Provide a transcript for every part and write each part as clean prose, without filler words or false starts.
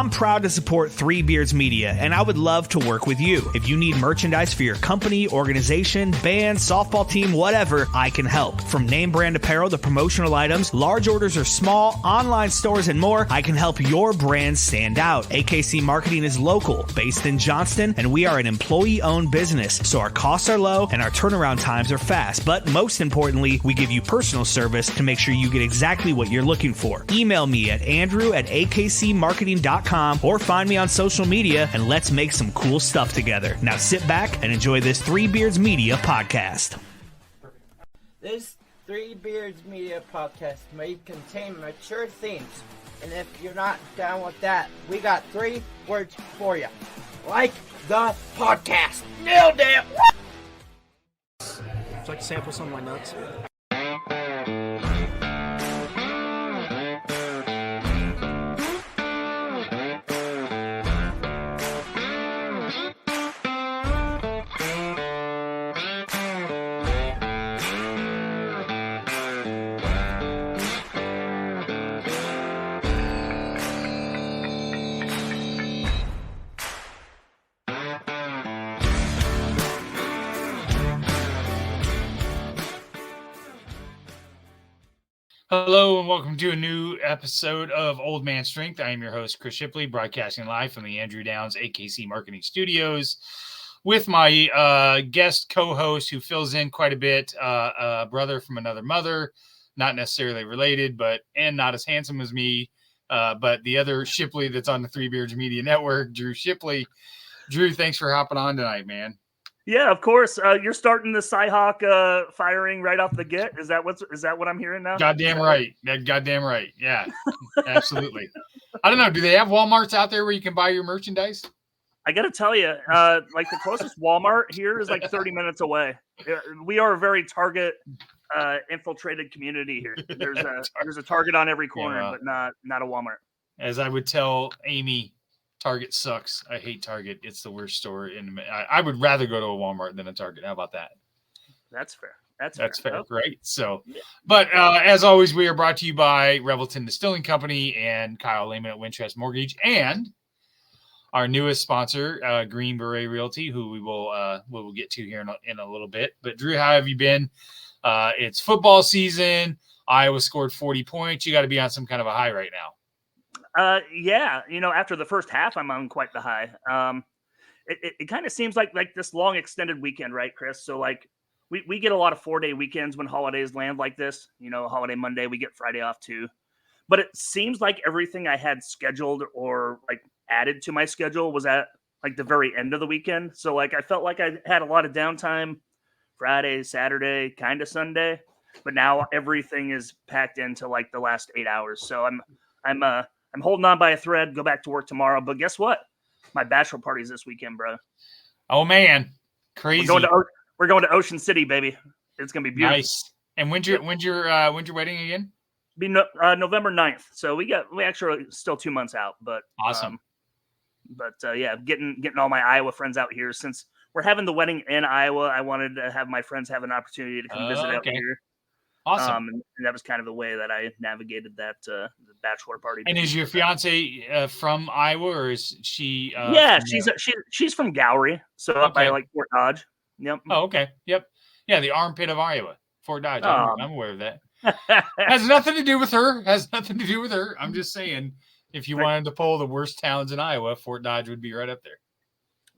I'm proud to support Three Beards Media, and I would love to work with you. If you need merchandise for your company, organization, band, softball team, whatever, I can help. From name brand apparel to promotional items, large orders or small, online stores, and more, I can help your brand stand out. AKC Marketing is local, based in Johnston, and we are an employee-owned business, so our costs are low and our turnaround times are fast. But most importantly, we give you personal service to make sure you get exactly what you're looking for. Email me at andrew@akcmarketing.com or find me on social media and let's make some cool stuff together. Now sit back and enjoy this Three Beards Media podcast. This Three Beards Media podcast may contain mature themes, and if you're not down with that, we got 3 words for you. Like the podcast. Nailed it! Would you like to sample some of my nuts? Hello and welcome to a new episode of Old Man Strength. I am your host, Chris Shipley, broadcasting live from the Andrew Downs AKC Marketing Studios with my guest co-host who fills in quite a bit, a brother from another mother, not necessarily related, and not as handsome as me, but the other Shipley that's on the Three Beards Media Network, Drew Shipley. Drew, thanks for hopping on tonight, man. Yeah, of course. You're starting the Cyhawk firing right off the get. Is that what I'm hearing now? Goddamn right. Goddamn right. Yeah, absolutely. I don't know. Do they have Walmarts out there where you can buy your merchandise? I got to tell you, like the closest Walmart here is like 30 minutes away. We are a very Target infiltrated community here. There's a Target on every corner, but not a Walmart. As I would tell Amy, Target sucks. I hate Target. It's the worst store. I would rather go to a Walmart than a Target. How about that? That's fair. That's fair. Okay. Great. So, but as always, we are brought to you by Revelton Distilling Company and Kyle Lehman at Wintrust Mortgage and our newest sponsor, Green Beret Realty, who we will get to here in a little bit. But Drew, how have you been? It's football season. Iowa scored 40 points. You got to be on some kind of a high right now. Yeah, after the first half, I'm on quite the high. It kind of seems like this long extended weekend, right, Chris? So like we get a lot of 4-day weekends when holidays land like this. Holiday Monday, we get Friday off too. But it seems like everything I had scheduled or like added to my schedule was at like the very end of the weekend. So like I felt like I had a lot of downtime Friday, Saturday, kind of Sunday. But now everything is packed into like the last 8 hours. So I'm holding on by a thread, go back to work tomorrow. But guess what? My bachelor party's this weekend, bro. Oh, man. Crazy. We're going to Ocean City, baby. It's going to be beautiful. Nice. And when's your wedding again? Be November 9th. So we actually still 2 months out. But awesome. Yeah, getting all my Iowa friends out here. Since we're having the wedding in Iowa, I wanted to have my friends have an opportunity to come visit out here. Awesome. And that was kind of the way that I navigated that the bachelor party. And is your fiance from Iowa, or is she? Yeah, she's from Gowrie, so up by like Fort Dodge. Yep. Oh, okay. Yep. Yeah, the armpit of Iowa, Fort Dodge. I'm aware of that. Has nothing to do with her. I'm just saying, if you wanted to pull the worst towns in Iowa, Fort Dodge would be right up there.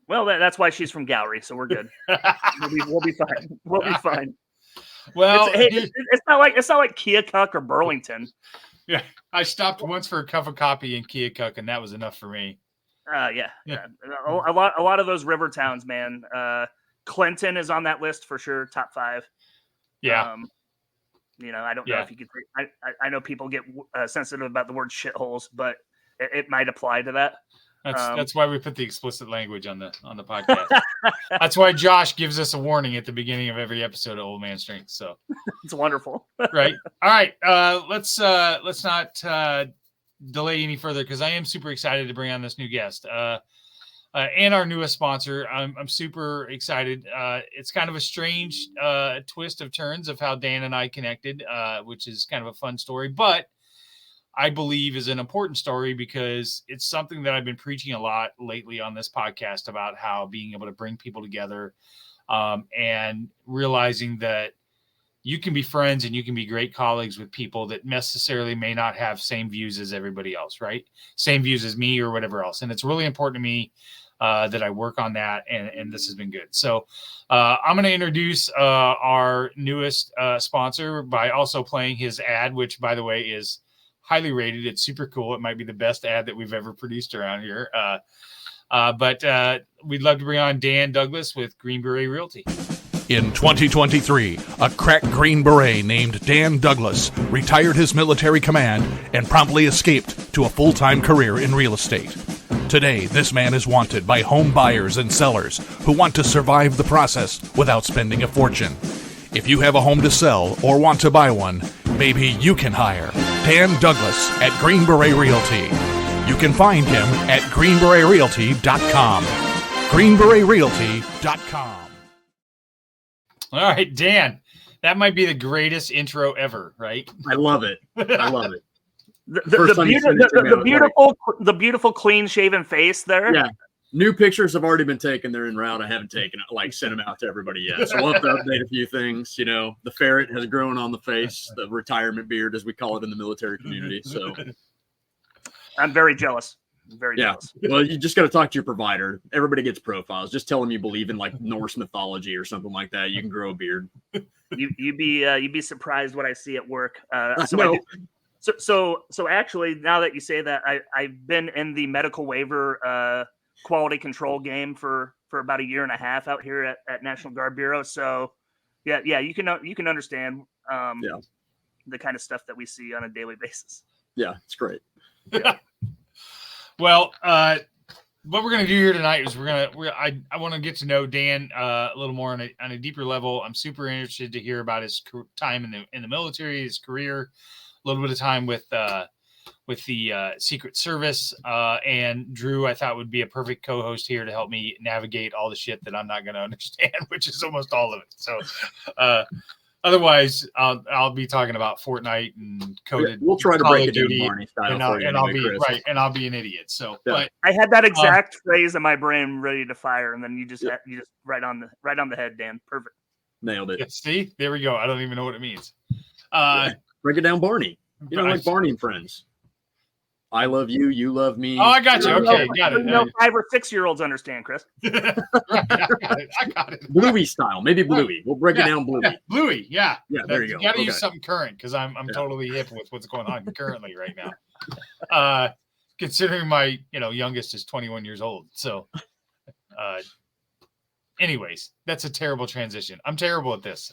Well, that's why she's from Gowrie, so we're good. We'll be fine. We'll be fine. Well, it's not like Keokuk or Burlington. Yeah, I stopped once for a cup of coffee in Keokuk, and that was enough for me. Yeah. A lot of those river towns, man. Clinton is on that list for sure, top 5. Yeah. I don't know if you could. I know people get sensitive about the word shitholes, but it might apply to that. That's why we put the explicit language on the podcast. That's why Josh gives us a warning at the beginning of every episode of Old Man Strength. So it's wonderful. Right. All right. Let's not delay any further because I am super excited to bring on this new guest and our newest sponsor. I'm super excited. It's kind of a strange twist of turns of how Dan and I connected, which is kind of a fun story. But I believe is an important story because it's something that I've been preaching a lot lately on this podcast about how being able to bring people together and realizing that you can be friends and you can be great colleagues with people that necessarily may not have same views as everybody else, right? Same views as me or whatever else. And it's really important to me that I work on that. And this has been good. So I'm going to introduce our newest sponsor by also playing his ad, which, by the way, is highly rated. It's super cool. It might be the best ad that we've ever produced around here. But we'd love to bring on Dan Douglas with Green Beret Realty. In 2023, a crack Green Beret named Dan Douglas retired his military command and promptly escaped to a full-time career in real estate. Today, this man is wanted by home buyers and sellers who want to survive the process without spending a fortune. If you have a home to sell or want to buy one, maybe you can hire Dan Douglas at Green Beret Realty. You can find him at greenberetrealty.com. greenberetrealty.com. All right, Dan, that might be the greatest intro ever, right? I love it. I love it. The beautiful clean shaven face there. Yeah. New pictures have already been taken. They're en route. I haven't taken it, sent them out to everybody yet. So we'll have to update a few things. You know, the ferret has grown on the face, the retirement beard, as we call it in the military community. So I'm very jealous. Very jealous. Well, you just got to talk to your provider. Everybody gets profiles. Just tell them you believe in Norse mythology or something like that. You can grow a beard. You'd be surprised what I see at work. So actually, now that you say that, I've been in the medical waiver quality control game for about a year and a half out here at National Guard Bureau. So yeah, you can understand the kind of stuff that we see on a daily basis. Yeah, it's great. Yeah. Well, what we're going to do here tonight is I want to get to know Dan a little more on a deeper level. I'm super interested to hear about his time in the military, his career, a little bit of time with the Secret Service, and Drew, I thought would be a perfect co-host here to help me navigate all the shit that I'm not going to understand, which is almost all of it. So, otherwise, I'll be talking about Fortnite and coded. We'll try to Call break of it Duty, down, Barney style, and I'll be Chris. Right, and I'll be an idiot. So, but I had that exact phrase in my brain ready to fire, and then you just right on the head, Dan. Perfect. Nailed it. Yeah, see, there we go. I don't even know what it means. Break it down, Barney. You know, like Barney and Friends. I love you. You love me. Oh, I got you. Okay, got it. 5 or 6 year olds understand, Chris. I got it. Bluey style, maybe Bluey. We'll break it down, Bluey. Bluey, yeah. There you go. You got to use something current because I'm totally hip with what's going on currently right now. Considering my youngest is 21 years old, so. Anyways, that's a terrible transition. I'm terrible at this.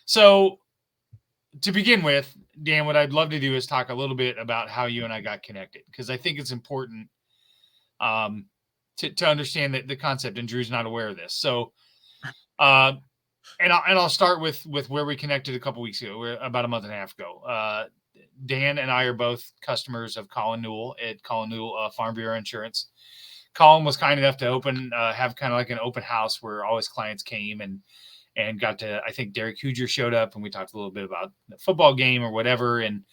So. To begin with, Dan, what I'd love to do is talk a little bit about how you and I got connected, because I think it's important to understand that the concept, and Drew's not aware of this. So, and I'll start with where we connected a couple weeks ago, about a month and a half ago. Dan and I are both customers of Colin Newell at Colin Newell Farm Bureau Insurance. Colin was kind enough to have kind of like an open house where all his clients came and got to, I think Derek Huger showed up and we talked a little bit about the football game or whatever. And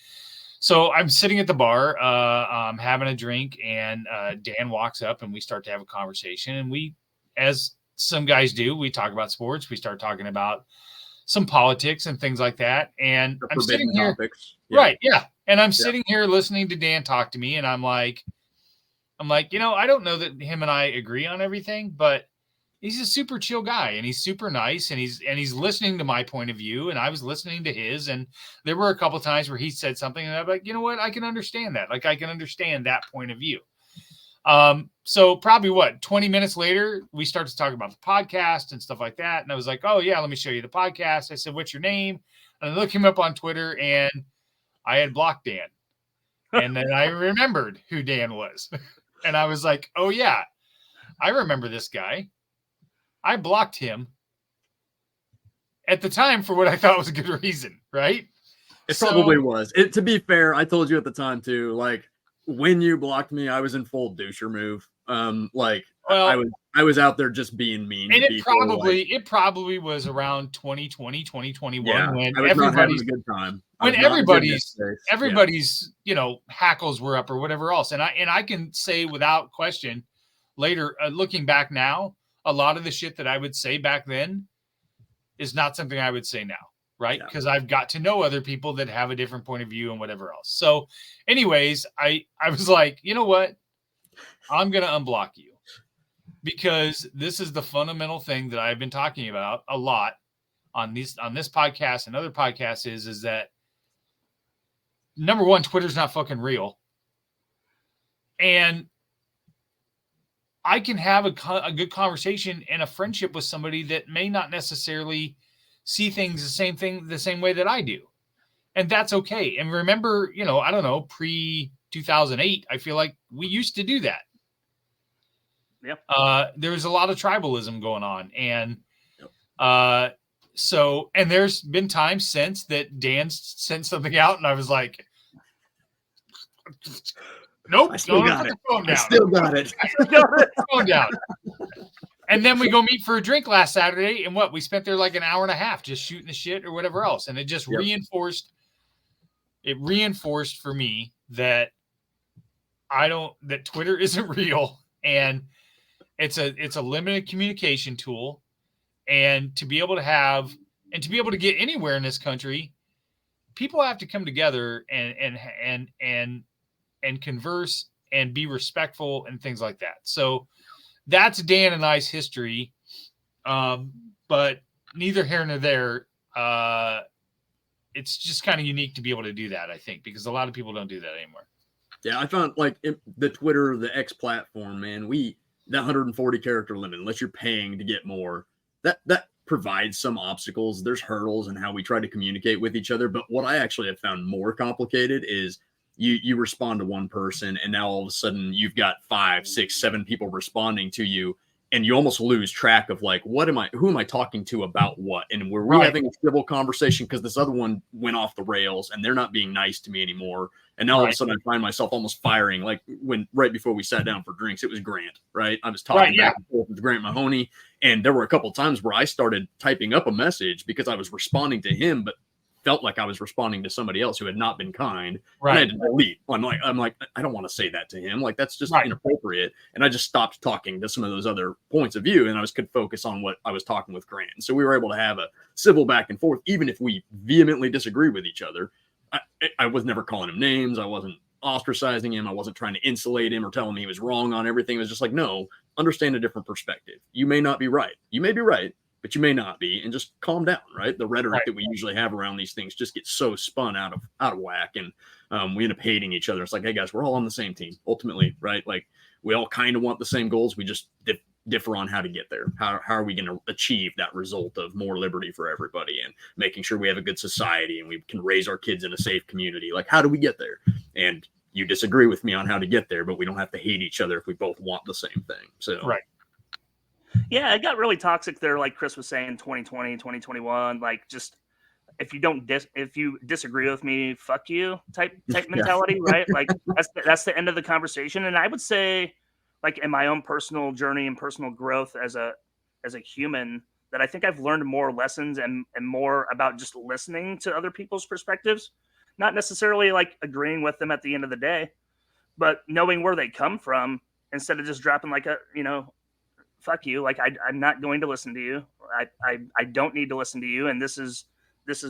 so I'm sitting at the bar, having a drink, and Dan walks up and we start to have a conversation. And we, as some guys do, we talk about sports. We start talking about some politics and things like that. And I'm sitting here, right. Yeah. And I'm sitting here listening to Dan talk to me. And I'm like, I don't know that him and I agree on everything, but he's a super chill guy and he's super nice and he's listening to my point of view and I was listening to his. And there were a couple of times where he said something and I'm like, you know what? I can understand that. Like I can understand that point of view. So probably 20 minutes later, we start to talk about the podcast and stuff like that. And I was like, oh yeah, let me show you the podcast. I said, what's your name? And I looked him up on Twitter and I had blocked Dan. And then I remembered who Dan was. And I was like, oh yeah, I remember this guy. I blocked him at the time for what I thought was a good reason, right? It probably was. To be fair, I told you at the time too, like when you blocked me, I was in full doucher move. Well, I was out there just being mean. And to it people, probably was around 2020, 2021 yeah, when I was not having a good time. When everybody's hackles were up or whatever else. And I can say without question later, looking back now, a lot of the shit that I would say back then is not something I would say now, right? Because I've got to know other people that have a different point of view and whatever else. So anyways, I was like, you know what? I'm going to unblock you, because this is the fundamental thing that I've been talking about a lot on this podcast and other podcasts is that, number one, Twitter's not fucking real. And I can have a good conversation and a friendship with somebody that may not necessarily see things the same way that I do. And that's okay. And remember, I don't know, pre 2008, I feel like we used to do that. Yeah. There was a lot of tribalism going on. And and there's been times since that Dan sent something out and I was like, nope, I still got it. I still got it. Phone down. And then we go meet for a drink last Saturday, and we spent there like an hour and a half just shooting the shit or whatever else. And it just reinforced for me that that Twitter isn't real, and it's a limited communication tool. And to be able to get anywhere in this country, people have to come together and converse and be respectful and things like that. So that's Dan and I's history. But neither here nor there. It's just kind of unique to be able to do that, I think, because a lot of people don't do that anymore. Yeah, I found the Twitter, the X platform, man, that 140 character limit, unless you're paying to get more, that provides some obstacles. There's hurdles in how we try to communicate with each other. But what I actually have found more complicated is you respond to one person, and now all of a sudden you've got 5, 6, 7 people responding to you, and you almost lose track of like, who am I talking to about what? And were we having a civil conversation because this other one went off the rails and they're not being nice to me anymore? And now all of a sudden I find myself almost firing. Like right before we sat down for drinks, it was Grant, right? I was talking back and forth with Grant Mahoney, and there were a couple of times where I started typing up a message because I was responding to him, but felt like I was responding to somebody else who had not been kind. Right. And I had to delete. I'm like, I don't want to say that to him. Like, that's just inappropriate. And I just stopped talking to some of those other points of view, and I could focus on what I was talking with Grant. And so we were able to have a civil back and forth, even if we vehemently disagree with each other. I was never calling him names. I wasn't ostracizing him. I wasn't trying to insulate him or tell him he was wrong on everything. It was just like, no, understand a different perspective. You may not be right. You may be right, but you may not be, and just calm down, right? The rhetoric that we usually have around these things just gets so spun out of whack, and we end up hating each other. It's like, hey guys, we're all on the same team ultimately, right? Like, we all kind of want the same goals. We just differ on how to get there. How are we going to achieve that result of more liberty for everybody and making sure we have a good society and we can raise our kids in a safe community? Like, how do we get there? And you disagree with me on how to get there, but we don't have to hate each other if we both want the same thing. So yeah, it got really toxic there, like Chris was saying, 2020, 2021. Like, just if you disagree with me, fuck you type mentality, right? Like, that's the end of the conversation. And I would say, like, in my own personal journey and personal growth as a human, that I think I've learned more lessons and more about just listening to other people's perspectives, not necessarily like agreeing with them at the end of the day, but knowing where they come from instead of just dropping like fuck you. Like, I'm not going to listen to you. I don't need to listen to you. And this is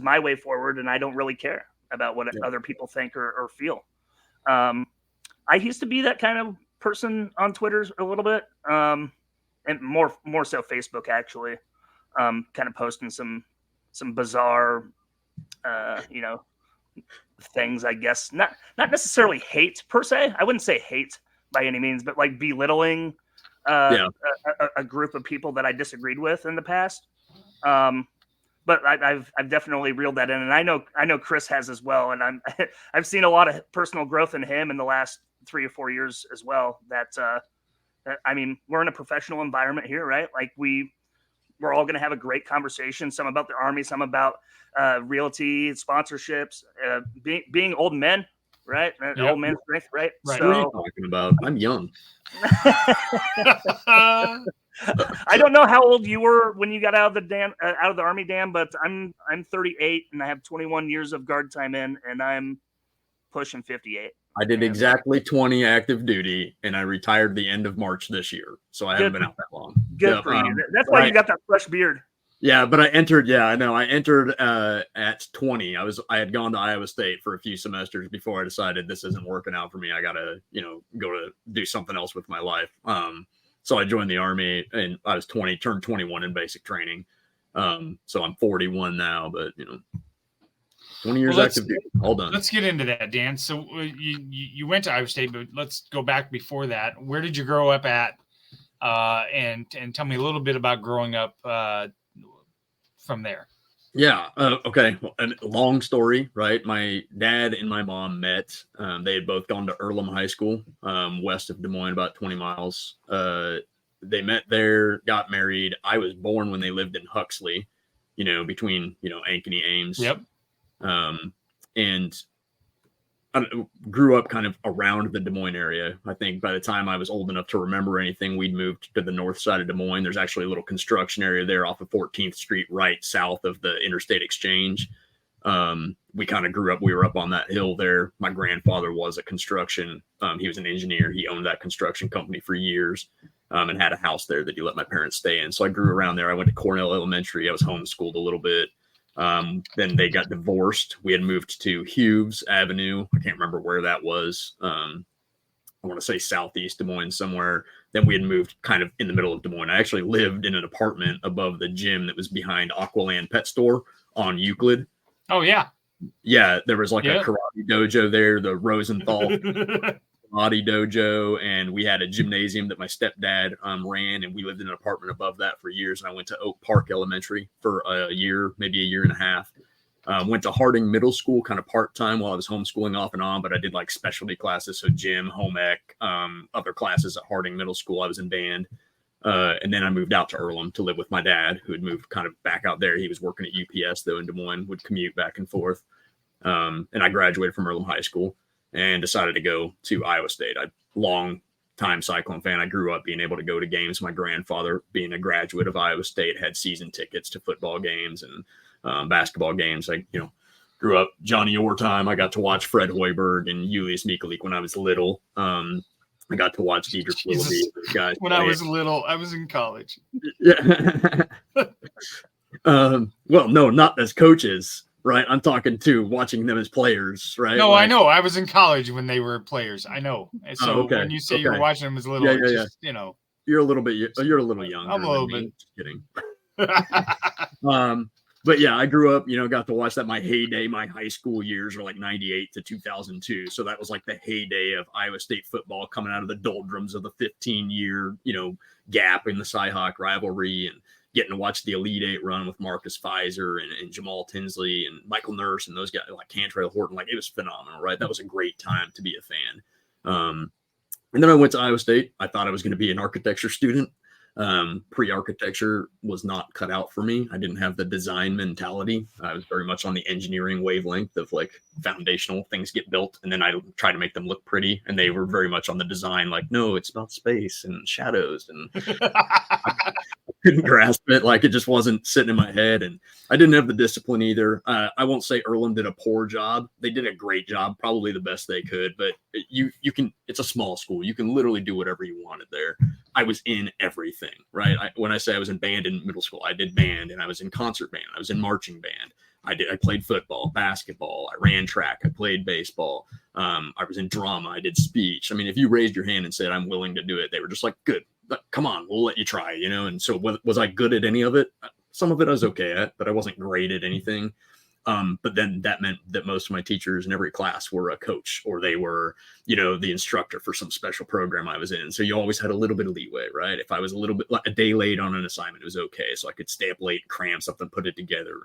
my way forward. And I don't really care about what other people think or feel. I used to be that kind of person on Twitter a little bit. And more so Facebook, actually, kind of posting some bizarre, things, I guess, not necessarily hate per se. I wouldn't say hate by any means, but like belittling a group of people that I disagreed with in the past. But I've definitely reeled that in, and I know Chris has as well. And I've seen a lot of personal growth in him in the last 3 or 4 years as well. I mean, we're in a professional environment here, right? Like, we're all going to have a great conversation. Some about the Army, some about realty, sponsorships, being old men, right? Yep. Old man strength, right? Right. What are you So talking about? I'm young. I don't know how old you were when you got out of the out of the Army, Dan, but I'm 38 and I have 21 years of guard time in, and I'm pushing 58. I did exactly 20 active duty, and I retired the end of March this year. So I haven't been out that long. Good for you. That's why you got that fresh beard. Yeah, but I entered. Yeah, I know. I entered at 20. I had gone to Iowa State for a few semesters before I decided this isn't working out for me. I gotta, go to do something else with my life. So I joined the Army, and I was 20, turned 21 in basic training. So I'm 41 now, but 20 years active duty, all done. Let's get into that, Dan. So you went to Iowa State, but let's go back before that. Where did you grow up at? And tell me a little bit about growing up from there. Yeah. Okay. Well, a long story, right? My dad and my mom met. They had both gone to Earlham High School, west of Des Moines, about 20 miles. They met there, got married. I was born when they lived in Huxley, between, Ankeny, Ames. Yep. And I grew up kind of around the Des Moines area. I think by the time I was old enough to remember anything, we'd moved to the north side of Des Moines. There's actually a little construction area there off of 14th Street, right south of the Interstate Exchange. We kind of grew up, we were up on that hill there. My grandfather was a construction. He was an engineer. He owned that construction company for years, and had a house there that he let my parents stay in. So I grew around there. I went to Cornell Elementary. I was homeschooled a little bit. Then they got divorced. We had moved to Hughes Avenue. I can't remember where that was. I want to say southeast Des Moines somewhere. Then we had moved kind of in the middle of Des Moines. I actually lived in an apartment above the gym that was behind Aqualand Pet Store on Euclid. Oh, yeah. Yeah, there was like a karate dojo there, the Rosenthal karate dojo, and we had a gymnasium that my stepdad ran, and we lived in an apartment above that for years. And I went to Oak Park Elementary for a year, maybe a year and a half. Went to Harding Middle School kind of part-time while I was homeschooling off and on, but I did like specialty classes, so gym, home ec, other classes at Harding Middle School. I was in band. And then I moved out to Earlham to live with my dad, who had moved kind of back out there. He was working at UPS, though, in Des Moines, would commute back and forth. And I graduated from Earlham High School and decided to go to Iowa State. I'm a long-time Cyclone fan. I grew up being able to go to games. My grandfather, being a graduate of Iowa State, had season tickets to football games and basketball games. I, grew up Johnny Orr time. I got to watch Fred Hoiberg and Julius Mikalik when I was little. I got to watch Diedrich Willoughby. Guys when I was little, I was in college. Yeah. Well, no, not as coaches, right? I'm talking to watching them as players, right? No, I know. I was in college when they were players. I know. So when you say you were watching them as little, you're a little young. I'm a little bit. Just kidding. But yeah, I grew up, got to watch that. My heyday, my high school years are like 98 to 2002. So that was like the heyday of Iowa State football coming out of the doldrums of the 15-year, gap in the Cyhawk rivalry, and getting to watch the Elite Eight run with Marcus Fizer and Jamal Tinsley and Michael Nurse and those guys like Cantrell Horton. Like, it was phenomenal, right? That was a great time to be a fan. And then I went to Iowa State. I thought I was going to be an architecture student. Pre-architecture was not cut out for me. I didn't have the design mentality. I was very much on the engineering wavelength of like foundational things get built, and then I try to make them look pretty. And they were very much on the design, like, no, it's about space and shadows. And I couldn't grasp it. Like, it just wasn't sitting in my head. And I didn't have the discipline either. I won't say Earlham did a poor job. They did a great job, probably the best they could, but you can, it's a small school. You can literally do whatever you wanted there. I was in everything, right? When I say I was in band in middle school, I did band, and I was in concert band. I was in marching band. I played football, basketball. I ran track. I played baseball. I was in drama. I did speech. I mean, if you raised your hand and said, I'm willing to do it, they were just like, good, come on, we'll let you try, And so was I good at any of it? Some of it I was okay at, but I wasn't great at anything. But then that meant that most of my teachers in every class were a coach, or they were, the instructor for some special program I was in. So you always had a little bit of leeway, right? If I was a little bit a day late on an assignment, it was okay. So I could stay up late, cram something, put it together.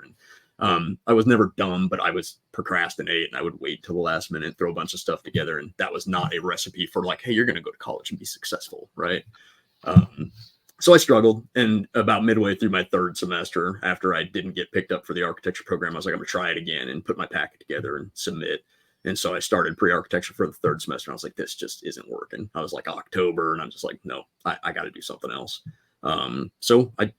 And I was never dumb, but I was procrastinate, and I would wait till the last minute, throw a bunch of stuff together. And that was not a recipe for like, hey, you're going to go to college and be successful, right? So I struggled, and about midway through my third semester, after I didn't get picked up for the architecture program, I was like, I'm going to try it again and put my packet together and submit. And so I started pre-architecture for the third semester. And I was like, this just isn't working. I was like October, and I'm just like, no, I got to do something else. So I,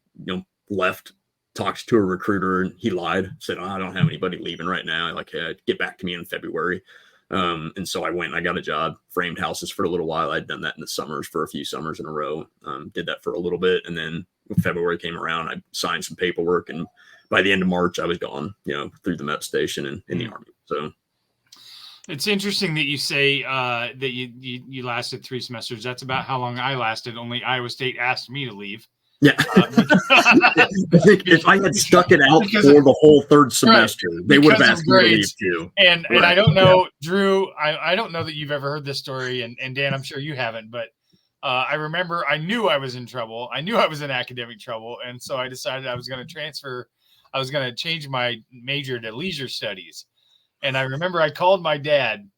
left, talked to a recruiter, and he lied, said, I don't have anybody leaving right now. Like, hey, get back to me in February. And so I went and I got a job, framed houses for a little while. I'd done that in the summers for a few summers in a row. Did that for a little bit. And then when February came around, I signed some paperwork. And by the end of March, I was gone, through the MEP station and in the Army. So it's interesting that you say that you lasted 3 semesters. That's about how long I lasted. Only Iowa State asked me to leave. Yeah. I think if I had stuck it out for the whole third semester, they would have asked me to leave too. And I don't know, Drew, I don't know that you've ever heard this story, and Dan, I'm sure you haven't, but I remember I knew I was in trouble. I knew I was in academic trouble. And so I decided I was going to change my major to leisure studies. And I remember I called my dad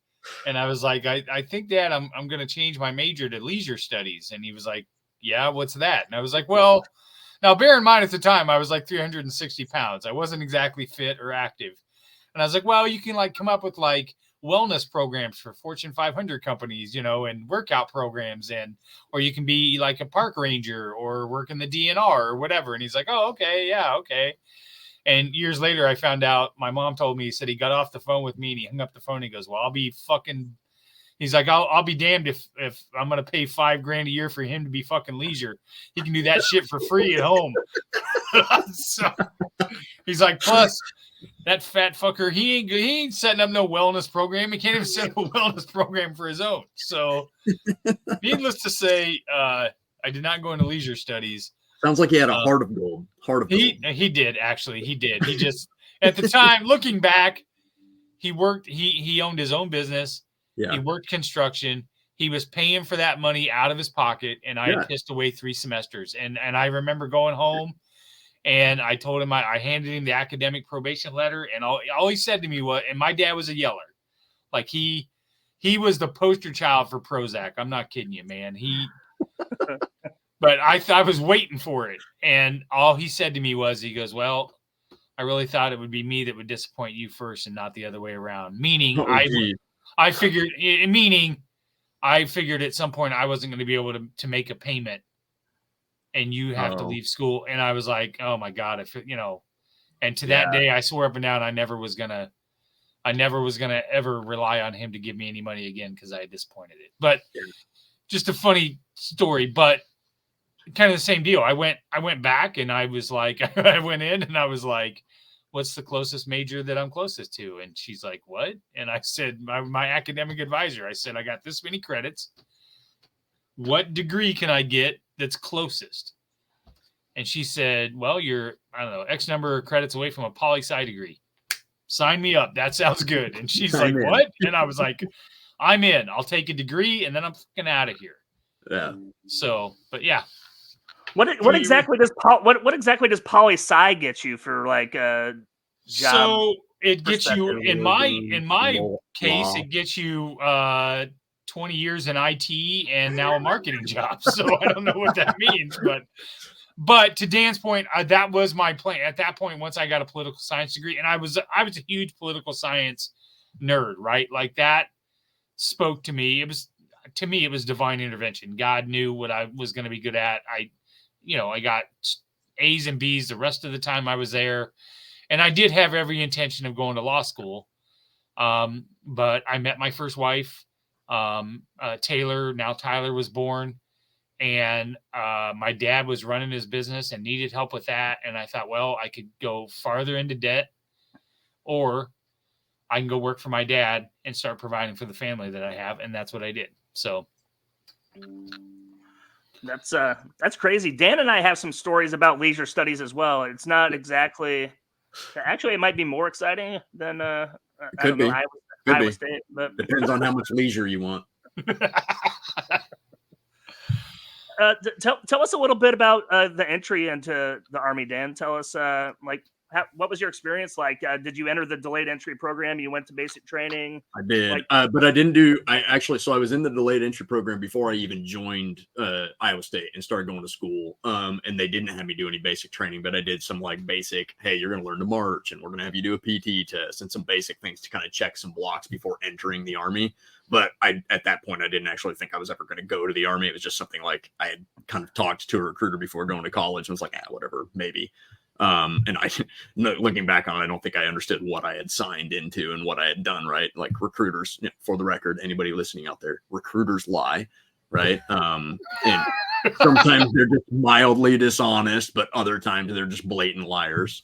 and I was like, I think, Dad, I'm going to change my major to leisure studies. And he was like, yeah, what's that? And I was like, well, now bear in mind at the time I was like 360 pounds. I wasn't exactly fit or active. And I was like, well, you can like come up with like wellness programs for Fortune 500 companies, and workout programs, or you can be like a park ranger or work in the DNR or whatever. And he's like, oh, okay. Yeah. Okay. And years later, I found out, my mom told me, he said he got off the phone with me and he hung up the phone. And he goes, well, he's like, I'll be damned if I'm going to pay $5,000 a year for him to be fucking leisure. He can do that shit for free at home. So he's like, plus that fat fucker, he ain't setting up no wellness program. He can't even set up a wellness program for his own. So needless to say, I did not go into leisure studies. Sounds like he had a heart of gold. He did, actually. He did. He just, at the time, looking back, he worked, he owned his own business. Yeah. He worked construction. He was paying for that money out of his pocket, and I had pissed away 3 semesters. And I remember going home, and I told him, I handed him the academic probation letter, and all he said to me was, and my dad was a yeller. Like, he was the poster child for Prozac. I'm not kidding you, man. But I was waiting for it. And all he said to me was, he goes, well, I really thought it would be me that would disappoint you first and not the other way around. Meaning I figured at some point I wasn't going to be able to make a payment and you have to leave school. And I was like, oh my God, and to that day I swore up and down, I never was going to ever rely on him to give me any money again, because I had disappointed it. But just a funny story, but kind of the same deal. I went back and I was like, I went in and I was like, what's the closest major that I'm closest to? And she's like, what? And I said, my academic advisor, I said, I got this many credits. What degree can I get that's closest? And she said, well, you're, I don't know, X number of credits away from a poli-sci degree. Sign me up. That sounds good. And she's like, what? And I was like, I'm in. I'll take a degree and then I'm fucking out of here. Yeah. So, but yeah. What exactly does poli-sci get you for like a job? So it gets you, in my case, it gets you 20 years in IT and now a marketing job. So I don't know what that means, but to Dan's point, that was my plan at that point. Once I got a political science degree, and I was a huge political science nerd, right? Like that spoke to me. It was divine intervention. God knew what I was going to be good at. I got A's and B's the rest of the time I was there. And I did have every intention of going to law school. But I met my first wife, Taylor. Now Tyler was born. And my dad was running his business and needed help with that. And I thought, well, I could go farther into debt, or I can go work for my dad and start providing for the family that I have. And that's what I did. So that's crazy. Dan and I have some stories about leisure studies as well. It's not exactly, actually, it might be more exciting than Iowa State, but depends on how much leisure you want. Tell us a little bit about the entry into the Army, Dan. Tell us, what was your experience like? Did you enter the delayed entry program? You went to basic training? I did, Like, but I didn't do. So I was in the delayed entry program before I even joined Iowa State and started going to school. And they didn't have me do any basic training, but I did some like basic. Hey, you're going to learn to march, and we're going to have you do a PT test and some basic things to kind of check some blocks before entering the Army. But at that point, I didn't actually think I was ever going to go to the Army. It was just something like I had kind of talked to a recruiter before going to college and was like, whatever, maybe. And looking back on it, I don't think I understood what I had signed into and what I had done, right? Like recruiters, for the record, anybody listening out there, recruiters lie, right? And sometimes they're just mildly dishonest, but other times they're just blatant liars.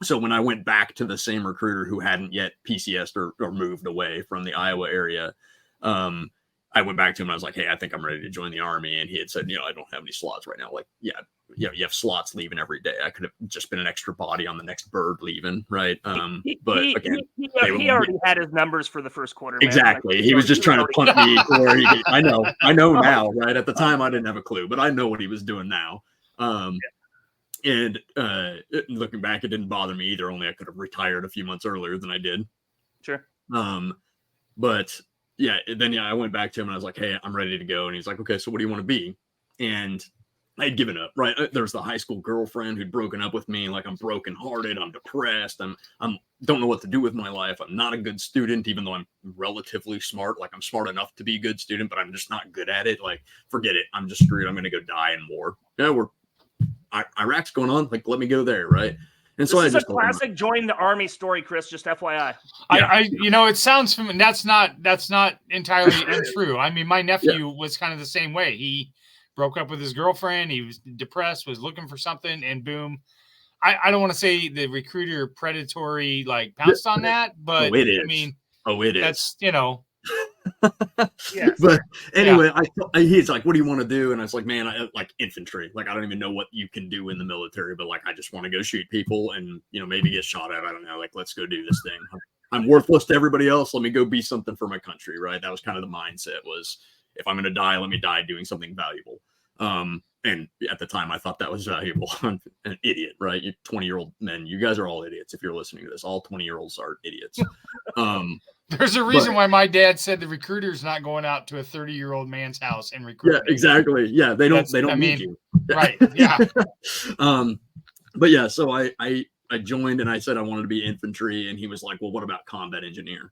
So when I went back to the same recruiter who hadn't yet PCS'd or moved away from the Iowa area, I went back to him and I was like, hey, I think I'm ready to join the Army. And he had said, I don't have any slots right now. Like, you have slots leaving every day. I could have just been an extra body on the next bird leaving, right? But again, he already had his numbers for the first quarter. Exactly. Like, he was just trying to punt me where I know now, right? At the time, I didn't have a clue, but I know what he was doing now. And looking back, it didn't bother me either. Only I could have retired a few months earlier than I did. Sure. But yeah, then I went back to him and I was like, hey, I'm ready to go. And he's like, okay, so what do you want to be? And I had given up, right? There was the high school girlfriend who'd broken up with me. Like, I'm brokenhearted. I'm depressed. I'm don't know what to do with my life. I'm not a good student, even though I'm relatively smart. Like, I'm smart enough to be a good student, but I'm just not good at it. Like, forget it. I'm just screwed. I'm going to go die in war. Yeah, Iraq's going on. Like, let me go there, right? And so this is a classic join the Army story, Chris. Just FYI. Yeah. It sounds from that's not entirely untrue. I mean, my nephew was kind of the same way. He broke up with his girlfriend. He was depressed, was looking for something, and boom. I don't want to say the recruiter predatory like pounced on that, but it is. I mean, it is. That's Yeah. But anyway, he's like, what do you want to do? And I was like, man, I like infantry. Like, I don't even know what you can do in the military, but like, I just want to go shoot people and, maybe get shot at. I don't know. Like, let's go do this thing. I'm worthless to everybody else. Let me go be something for my country. Right. That was kind of the mindset was, if I'm going to die, let me die doing something valuable. And at the time I thought that was valuable. I'm an idiot, right? You 20-year-old men, you guys are all idiots. If you're listening to this, all 20-year-olds are idiots. There's a reason why my dad said the recruiter's not going out to a 30-year-old man's house and recruiting. Yeah, exactly. Yeah, they don't need you. Right. Yeah. But yeah, so I joined and I said I wanted to be infantry, and he was like, well, what about combat engineer?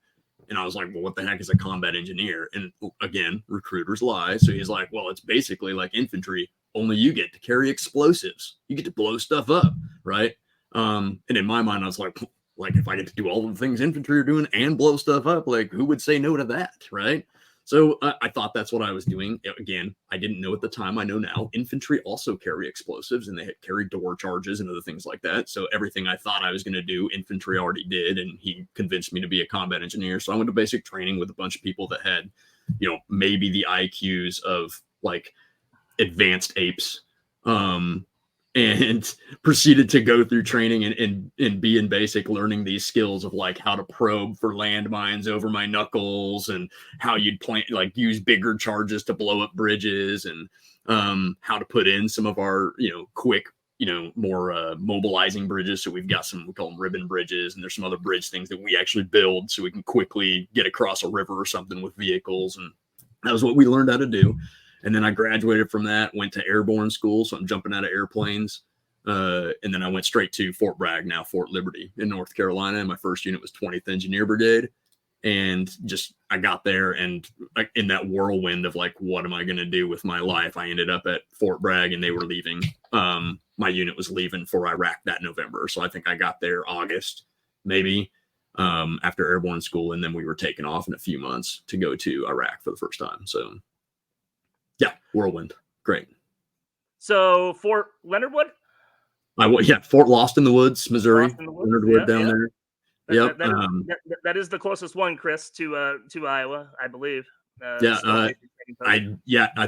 And I was like, well, what the heck is a combat engineer? And again, recruiters lie. So he's like, well, it's basically like infantry, only you get to carry explosives. You get to blow stuff up, right? And in my mind, I was like, if I get to do all the things infantry are doing and blow stuff up, like, who would say no to that, right? So I thought that's what I was doing. Again, I didn't know at the time. I know now. Infantry also carry explosives, and they carry door charges and other things like that. So everything I thought I was going to do, infantry already did, and he convinced me to be a combat engineer. So I went to basic training with a bunch of people that had, maybe the IQs of like advanced apes, and proceeded to go through training and be in basic, learning these skills of like how to probe for landmines over my knuckles and how you'd use bigger charges to blow up bridges, and how to put in some of our, quick, more mobilizing bridges. So we've got some, we call them ribbon bridges, and there's some other bridge things that we actually build so we can quickly get across a river or something with vehicles. And that was what we learned how to do. And then I graduated from that, went to airborne school. So I'm jumping out of airplanes. And then I went straight to Fort Bragg, now Fort Liberty in North Carolina. And my first unit was 20th Engineer Brigade. And I got there, and in that whirlwind of like, what am I going to do with my life? I ended up at Fort Bragg, and they were leaving. My unit was leaving for Iraq that November. So I think I got there August, maybe, after airborne school. And then we were taken off in a few months to go to Iraq for the first time. So yeah, whirlwind. Great. So Fort Leonard Wood? Fort Lost in the Woods, Missouri. Leonard Wood down there. Yep. That is the closest one, Chris, to Iowa, I believe. I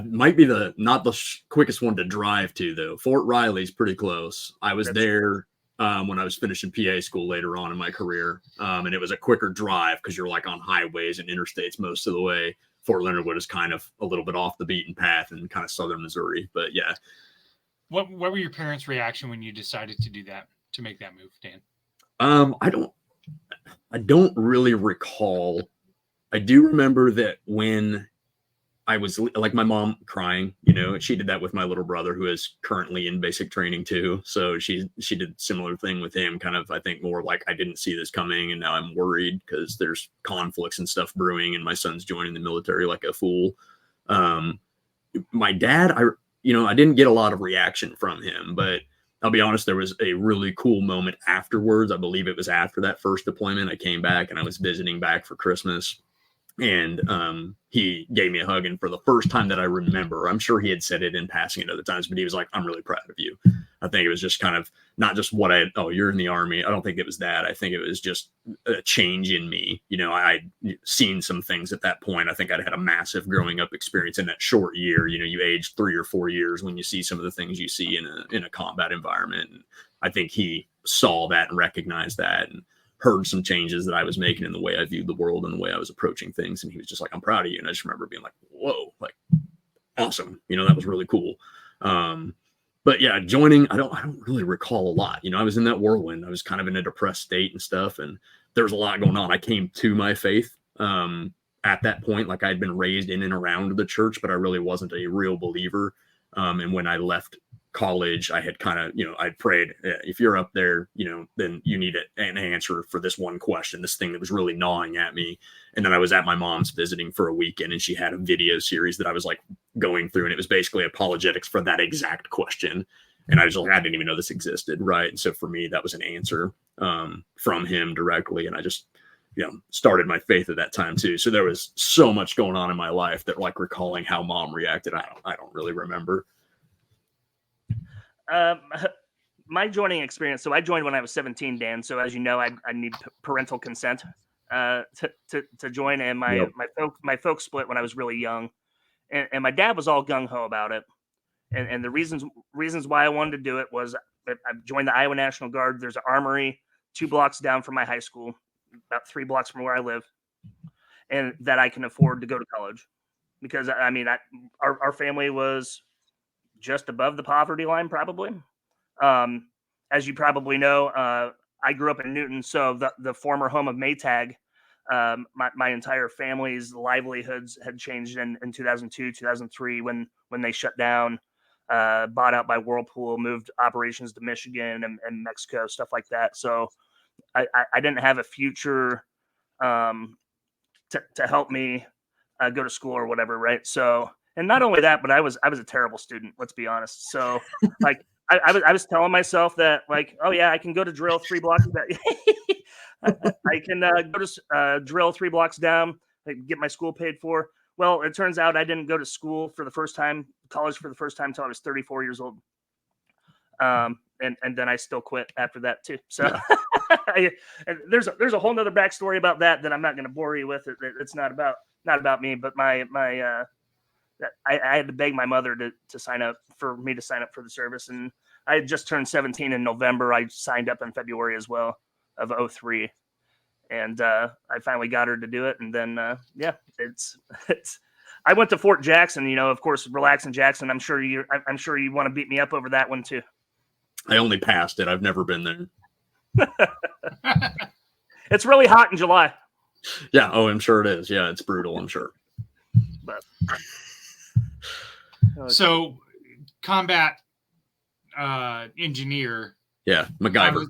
might be not the quickest one to drive to, though. Fort Riley's pretty close. I was there when I was finishing PA school later on in my career, and it was a quicker drive because you're like on highways and interstates most of the way. Fort Leonard Wood is kind of a little bit off the beaten path and kind of southern Missouri, but yeah. What were your parents' reaction when you decided to do that? to make that move, Dan? I don't really recall. I do remember that when I was like my mom crying, she did that with my little brother who is currently in basic training too. So she did similar thing with him, kind of, I think more like I didn't see this coming and now I'm worried because there's conflicts and stuff brewing and my son's joining the military like a fool. My dad, I didn't get a lot of reaction from him, but I'll be honest, there was a really cool moment afterwards. I believe it was after that first deployment. I came back and I was visiting back for Christmas. And he gave me a hug. And for the first time that I remember, I'm sure he had said it in passing at other times, but he was like, I'm really proud of you. I think it was just kind of not just you're in the Army. I don't think it was that. I think it was just a change in me. I'd seen some things at that point. I think I'd had a massive growing up experience in that short year. You age 3 or 4 years when you see some of the things you see in a combat environment. And I think he saw that and recognized that and heard some changes that I was making in the way I viewed the world and the way I was approaching things. And he was just like, I'm proud of you. And I just remember being like, whoa, like awesome. That was really cool. But yeah, joining, I don't really recall a lot. I was in that whirlwind. I was kind of in a depressed state and stuff. And there was a lot going on. I came to my faith at that point. Like I'd been raised in and around the church, but I really wasn't a real believer. And when I left college, I had kind of, I'd prayed, if you're up there, then you need an answer for this one question, this thing that was really gnawing at me. And then I was at my mom's visiting for a weekend and she had a video series that I was like going through and it was basically apologetics for that exact question. And I was like, I didn't even know this existed. Right. And so for me, that was an answer from him directly. And I just, started my faith at that time too. So there was so much going on in my life that like recalling how mom reacted, I don't really remember. My joining experience. So I joined when I was 17, Dan. So as you know, I need parental consent to join. And my folks split when I was really young, and my dad was all gung ho about it. And the reasons why I wanted to do it was I joined the Iowa National Guard. There's an armory 2 blocks down from my high school, about 3 blocks from where I live, and that I can afford to go to college because our family was just above the poverty line, probably. As you probably know, I grew up in Newton, so the former home of Maytag, my entire family's livelihoods had changed in 2002, 2003 when they shut down, bought out by Whirlpool, moved operations to Michigan and Mexico, stuff like that. So I didn't have a future to help me go to school or whatever, right? So. And not only that, but I was a terrible student. Let's be honest. So, like, I was telling myself that, like, oh yeah, I can go to drill 3 blocks. I can go to drill 3 blocks down, get my school paid for. Well, it turns out I didn't go to college for the first time until I was 34 years old. And then I still quit after that too. So and there's a whole nother backstory about that I'm not going to bore you with. It's not about me, but my I had to beg my mother to sign up for the service. And I had just turned 17 in November. I signed up in February as well of 2003. And I finally got her to do it. And then, it's I went to Fort Jackson, of course, relaxing Jackson. I'm sure you want to beat me up over that one too. I only passed it. I've never been there. It's really hot in July. Yeah. Oh, I'm sure it is. Yeah. It's brutal. I'm sure. But so combat engineer. Yeah. MacGyver.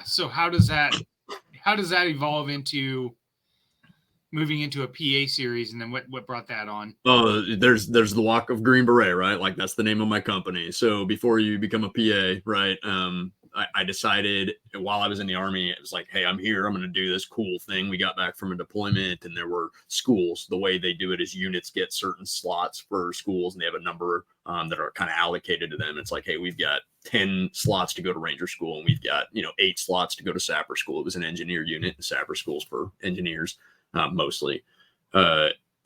So how does that evolve into moving into a PA series? And then what brought that on? Oh, there's the Walk of Green Beret, right? Like that's the name of my company. So before you become a PA, right? I decided while I was in the Army, it was like, hey, I'm here. I'm going to do this cool thing. We got back from a deployment and there were schools. The way they do it is units get certain slots for schools and they have a number that are kind of allocated to them. It's like, hey, we've got 10 slots to go to Ranger School and we've got, 8 slots to go to Sapper School. It was an engineer unit and Sapper School's for engineers mostly.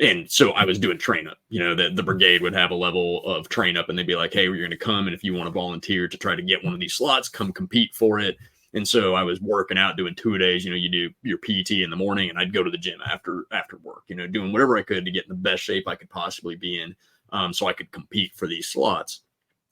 And so I was doing train up, the brigade would have a level of train up and they'd be like, hey, we're going to come. And if you want to volunteer to try to get one of these slots, come compete for it. And so I was working out, doing 2-a-days, you do your PT in the morning and I'd go to the gym after work, doing whatever I could to get in the best shape I could possibly be in so I could compete for these slots.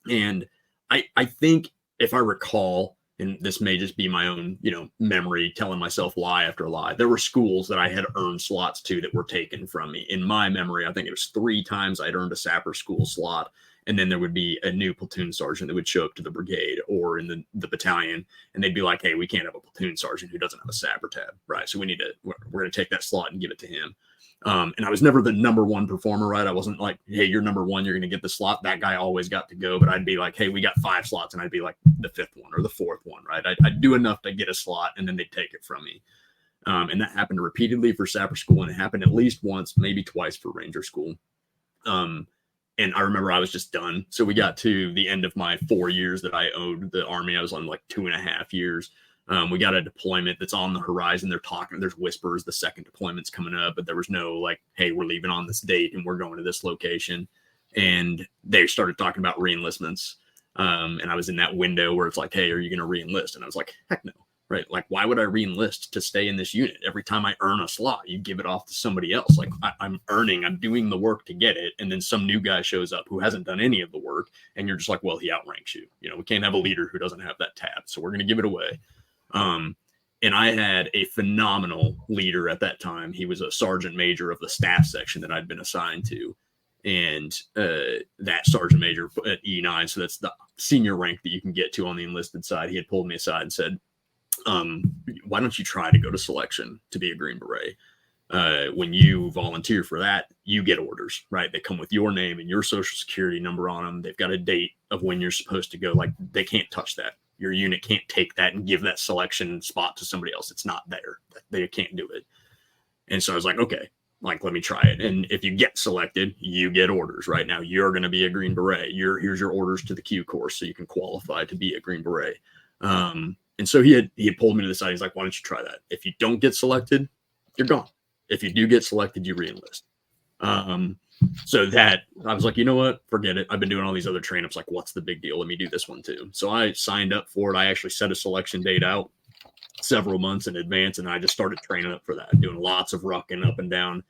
And I think if I recall, and this may just be my own, memory telling myself lie after lie. There were schools that I had earned slots to that were taken from me. In my memory, I think it was 3 times I'd earned a sapper school slot. And then there would be a new platoon sergeant that would show up to the brigade or in the battalion, and they'd be like, hey, we can't have a platoon sergeant who doesn't have a sapper tab, right? So we're going to take that slot and give it to him. And I was never the number one performer, right? I wasn't like, hey, you're number one, you're going to get the slot. That guy always got to go. But I'd be like, hey, we got 5 slots. And I'd be like the 5th one or the 4th one, right? I'd do enough to get a slot, and then they'd take it from me. And that happened repeatedly for sapper school. And it happened at least once, maybe twice for ranger school. And I remember I was just done. So we got to the end of my 4 years that I owed the Army. I was on like 2.5 years. We got a deployment that's on the horizon. They're talking, there's whispers, the second deployment's coming up, but there was no like, hey, we're leaving on this date and we're going to this location. And they started talking about reenlistments. And I was in that window where it's like, hey, are you going to reenlist? And I was like, heck no. Right? Like, why would I reenlist to stay in this unit? Every time I earn a slot, you give it off to somebody else. Like I'm doing the work to get it. And then some new guy shows up who hasn't done any of the work. And you're just like, well, he outranks you. We can't have a leader who doesn't have that tab. So we're going to give it away. And I had a phenomenal leader at that time. He was a sergeant major of the staff section that I'd been assigned to. And that sergeant major at E9, so that's the senior rank that you can get to on the enlisted side, he had pulled me aside and said, why don't you try to go to selection to be a Green Beret? When you volunteer for that, you get orders, right? They come with your name and your social security number on them. They've got a date of when you're supposed to go. Like, they can't touch that. Your unit can't take that and give that selection spot to somebody else. It's not there. They can't do it. And so I was like, okay, like, let me try it. And if you get selected, you get orders. Right now, you're going to be a Green Beret. Here's your orders to the Q course so you can qualify to be a Green Beret. And so he had pulled me to the side. He's like, why don't you try that? If you don't get selected, you're gone. If you do get selected, you reenlist. So that I was like, you know what? Forget it. I've been doing all these other train-ups. Like, what's the big deal? Let me do this one too. So I signed up for it. I actually set a selection date out several months in advance, and I just started training up for that, doing lots of rucking up and down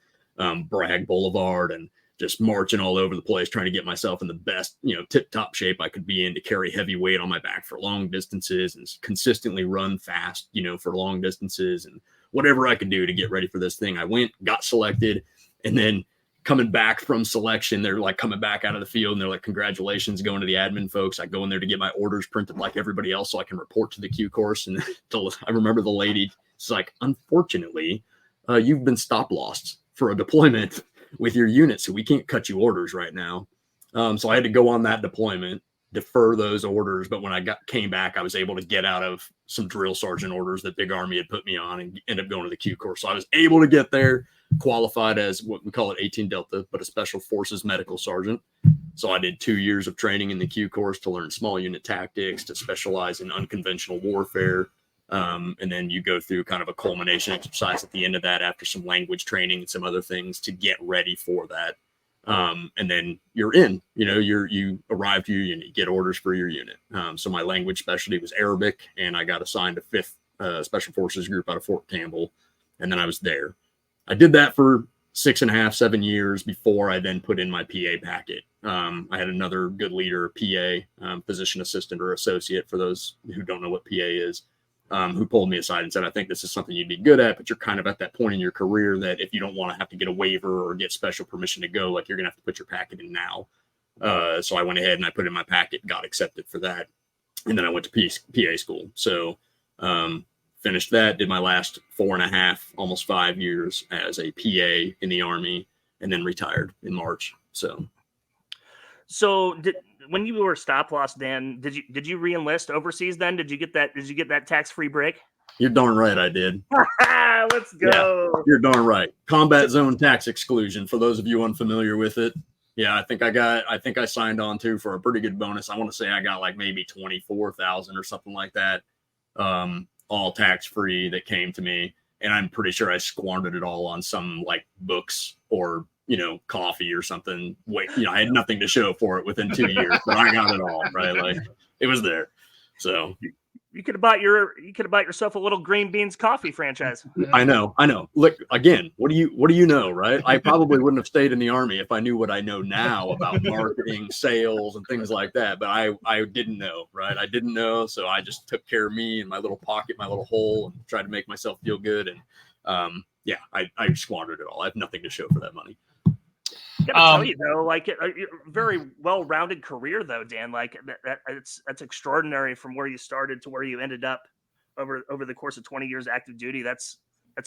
Bragg Boulevard and just marching all over the place, trying to get myself in the best, tip-top shape I could be in to carry heavy weight on my back for long distances and consistently run fast, for long distances and whatever I could do to get ready for this thing. I went, got selected, and then coming back from selection, they're like coming back out of the field and they're like, congratulations, going to the admin folks. I go in there to get my orders printed like everybody else so I can report to the Q course. And I remember the lady, it's like, unfortunately, you've been stop lost for a deployment with your unit, so we can't cut you orders right now. So I had to go on that deployment, defer those orders. But when I came back, I was able to get out of some drill sergeant orders that Big Army had put me on and end up going to the Q course. So I was able to get there, qualified as what we call it 18 Delta, but a special forces medical sergeant. So I did 2 years of training in the Q course to learn small unit tactics, to specialize in unconventional warfare. And then you go through kind of a culmination exercise at the end of that after some language training and some other things to get ready for that. And then you're in, you arrive to your unit, you get orders for your unit. So my language specialty was Arabic, and I got assigned to 5th Special Forces Group out of Fort Campbell. And then I was there. I did that for 6.5, 7 years before I then put in my PA packet. I had another good leader, PA, physician assistant or associate for those who don't know what PA is. Who pulled me aside and said, I think this is something you'd be good at, but you're kind of at that point in your career that if you don't want to have to get a waiver or get special permission to go, like, you're going to have to put your packet in now. So I went ahead and I put in my packet, got accepted for that. And then I went to PA school. So finished that, did my last 4.5, almost 5 years as a PA in the Army, and then retired in March. So when you were stop loss, Dan, did you reenlist overseas then? Did you get that tax-free break? You're darn right I did. Let's go. Yeah, you're darn right. Combat zone tax exclusion, for those of you unfamiliar with it. Yeah, I think I signed on to for a pretty good bonus. I want to say I got like maybe 24,000 or something like that. All tax-free that came to me. And I'm pretty sure I squandered it all on some like books or coffee or something. I had nothing to show for it within 2 years, but I got it all, right? Like, it was there. So You could have bought yourself a little green beans coffee franchise. I know. Look, again, what do you know, right? I probably wouldn't have stayed in the Army if I knew what I know now about marketing, sales, and things like that. But I didn't know, right? I didn't know, so I just took care of me and my little pocket, my little hole, and tried to make myself feel good. And I squandered it all. I have nothing to show for that money. I gotta tell you though, like a very well-rounded career though, Dan. Like that's extraordinary from where you started to where you ended up over the course of 20 years active duty. That's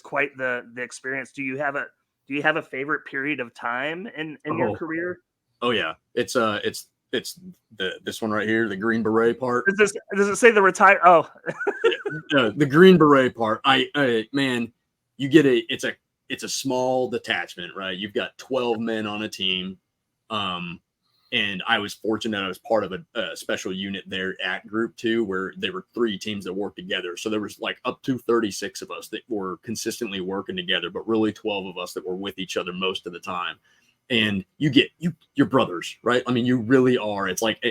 quite the experience. Do you have a favorite period of time in your career? Oh yeah, it's this one right here, the Green Beret part. Does it say the retire? Oh, the Green Beret part. Man, you get it's a small detachment, right? You've got 12 men on a team. And I was fortunate. I was part of a special unit there at Group 2 where there were 3 teams that worked together. So there was like up to 36 of us that were consistently working together, but really 12 of us that were with each other most of the time. And you're brothers, right? I mean, you really are. It's like,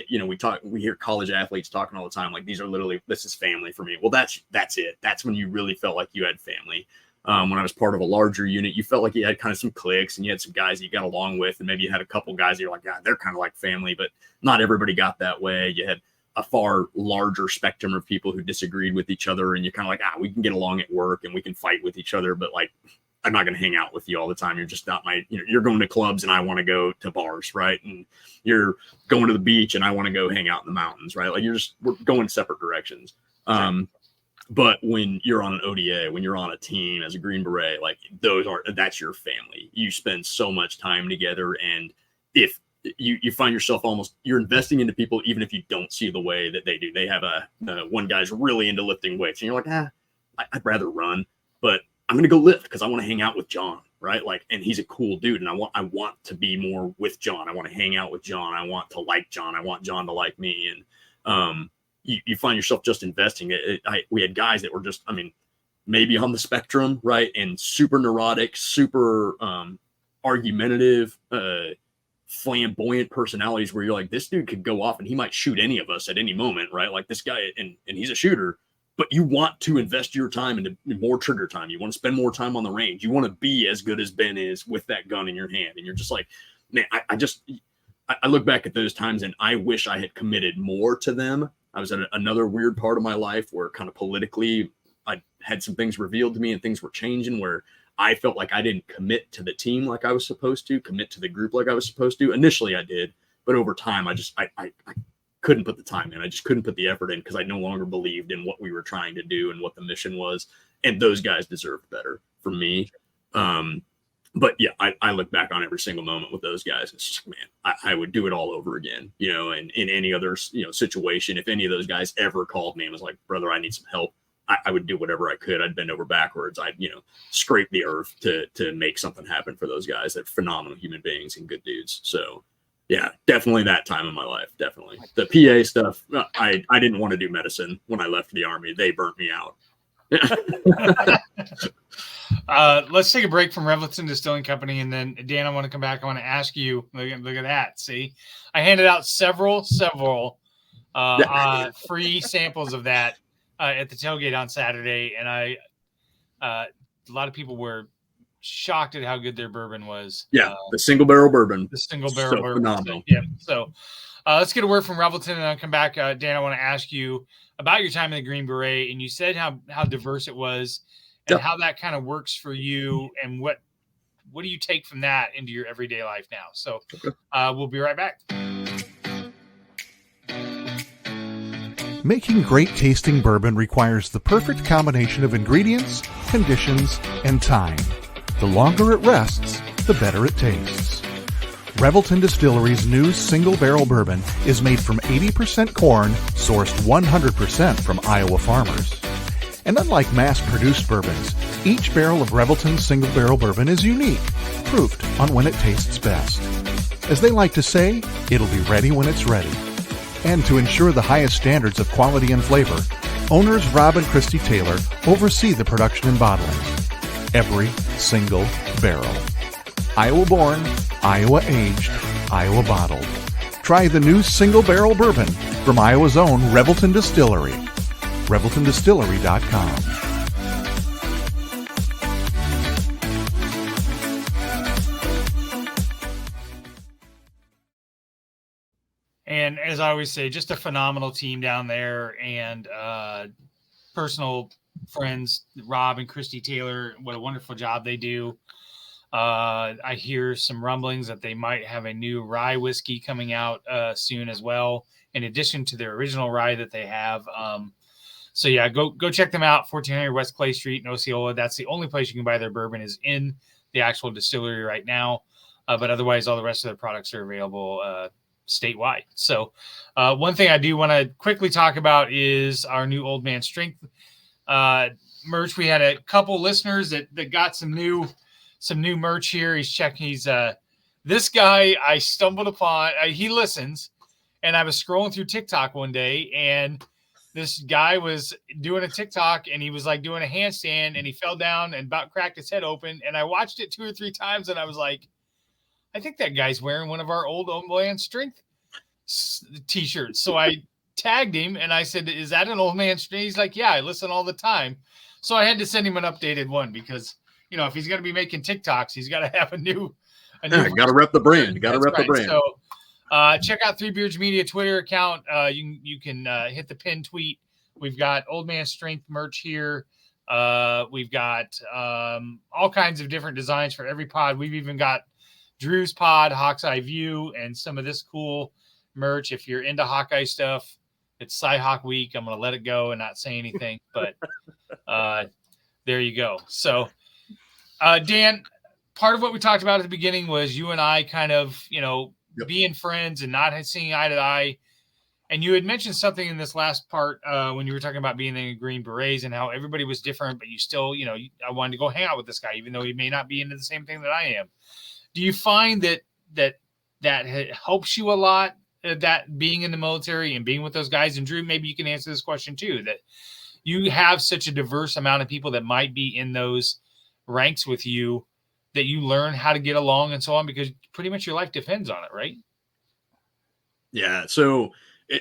we hear college athletes talking all the time. Like, this is family for me. Well, that's it. That's when you really felt like you had family. When I was part of a larger unit, you felt like you had kind of some cliques and you had some guys that you got along with, and maybe you had a couple guys that you're like, God, they're kind of like family, but not everybody got that way. You had a far larger spectrum of people who disagreed with each other, and you're kind of like, we can get along at work and we can fight with each other, but like, I'm not going to hang out with you all the time. You're just not you're going to clubs and I want to go to bars, right? And you're going to the beach and I want to go hang out in the mountains, right? Like we're going separate directions. But when you're on an ODA, when you're on a team as a Green Beret, like that's your family. You spend so much time together. And if you find yourself you're investing into people, even if you don't see the way that they do. They have one guy's really into lifting weights and you're like, I'd rather run, but I'm going to go lift because I want to hang out with John, right? Like, and he's a cool dude. And I want to be more with John. I want to hang out with John. I want to like John. I want John to like me. And, you find yourself just investing. We had guys that were just, maybe on the spectrum, right? And super neurotic, super argumentative, flamboyant personalities where you're like, this dude could go off and he might shoot any of us at any moment, right? Like this guy, and he's a shooter, but you want to invest your time into more trigger time. You want to spend more time on the range. You want to be as good as Ben is with that gun in your hand. And you're just like, man, I look back at those times and I wish I had committed more to them. I was at another weird part of my life where kind of politically I had some things revealed to me and things were changing where I felt like I didn't commit to the team like I was supposed to, commit to the group like I was supposed to. Initially I did, but over time I couldn't put the time in. I just couldn't put the effort in because I no longer believed in what we were trying to do and what the mission was. And those guys deserved better from me. But yeah, I look back on every single moment with those guys. It's just, man, I would do it all over again, and in any other, situation, if any of those guys ever called me and was like, brother, I need some help, I would do whatever I could. I'd bend over backwards. I'd, scrape the earth to make something happen for those guys. They're phenomenal human beings and good dudes. So yeah, definitely that time in my life. Definitely the PA stuff. I didn't want to do medicine when I left the Army. They burnt me out. Let's take a break from Revelton Distilling Company, and then Dan, I want to come back. I want to ask you. Look at that. See, I handed out several free samples of that at the tailgate on Saturday, and a lot of people were shocked at how good their bourbon was. Yeah, the single barrel bourbon. The single barrel bourbon. Phenomenal. So, yeah. So let's get a word from Revelton, and I'll come back. Dan, I want to ask you about your time in the Green Beret, and you said how diverse it was. And how that kind of works for you, and what do you take from that into your everyday life now? So we'll be right back. Making great tasting bourbon requires the perfect combination of ingredients, conditions, and time. The longer it rests, the better it tastes. Revelton Distillery's new single barrel bourbon is made from 80% corn, sourced 100% from Iowa farmers. And unlike mass-produced bourbons, each barrel of Revelton's single barrel bourbon is unique, proofed on when it tastes best. As they like to say, it'll be ready when it's ready. And to ensure the highest standards of quality and flavor, owners Rob and Christy Taylor oversee the production and bottling. Every single barrel. Iowa-born, Iowa-aged, Iowa-bottled. Try the new single barrel bourbon from Iowa's own Revelton Distillery. ReveltonDistillery.com. And as I always say, just a phenomenal team down there, and personal friends, Rob and Christy Taylor. What a wonderful job they do. I hear some rumblings that they might have a new rye whiskey coming out soon as well, in addition to their original rye that they have. So yeah, go check them out. 1400 West Clay Street in Osceola. That's the only place you can buy their bourbon, is in the actual distillery right now. But otherwise, all the rest of their products are available statewide. So one thing I do want to quickly talk about is our new Old Man Strength merch. We had a couple listeners that got some new merch here. He's this guy I stumbled upon. He listens, and I was scrolling through TikTok one day, and this guy was doing a TikTok, and he was like doing a handstand, and he fell down and about cracked his head open. And I watched it 2 or 3 times, and I was like, I think that guy's wearing one of our old Man Strength t-shirts. So I tagged him and I said, is that an Old Man Strength? He's like, yeah, I listen all the time. So I had to send him an updated one because, if he's going to be making TikToks, he's got to have a new got to rep the brand. Got to rep the brand. So check out Three Beards Media Twitter account. You can hit the pin tweet. We've got Old Man Strength merch here. We've got all kinds of different designs for every pod. We've even got Drew's pod, Hawk's Eye View, and some of this cool merch. If you're into Hawkeye stuff, it's Cy-Hawk week. I'm going to let it go and not say anything, but there you go. So, Dan, part of what we talked about at the beginning was you and I kind of, being friends and not seeing eye to eye. And you had mentioned something in this last part when you were talking about being in the Green Berets and how everybody was different, but you still, I wanted to go hang out with this guy, even though he may not be into the same thing that I am. Do you find that helps you a lot, that being in the military and being with those guys? And Drew, maybe you can answer this question too, that you have such a diverse amount of people that might be in those ranks with you, that you learn how to get along and so on, because pretty much your life depends on it, right? Yeah. So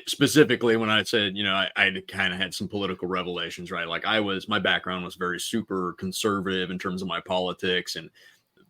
specifically when I said, I kind of had some political revelations, right? Like my background was very super conservative in terms of my politics, and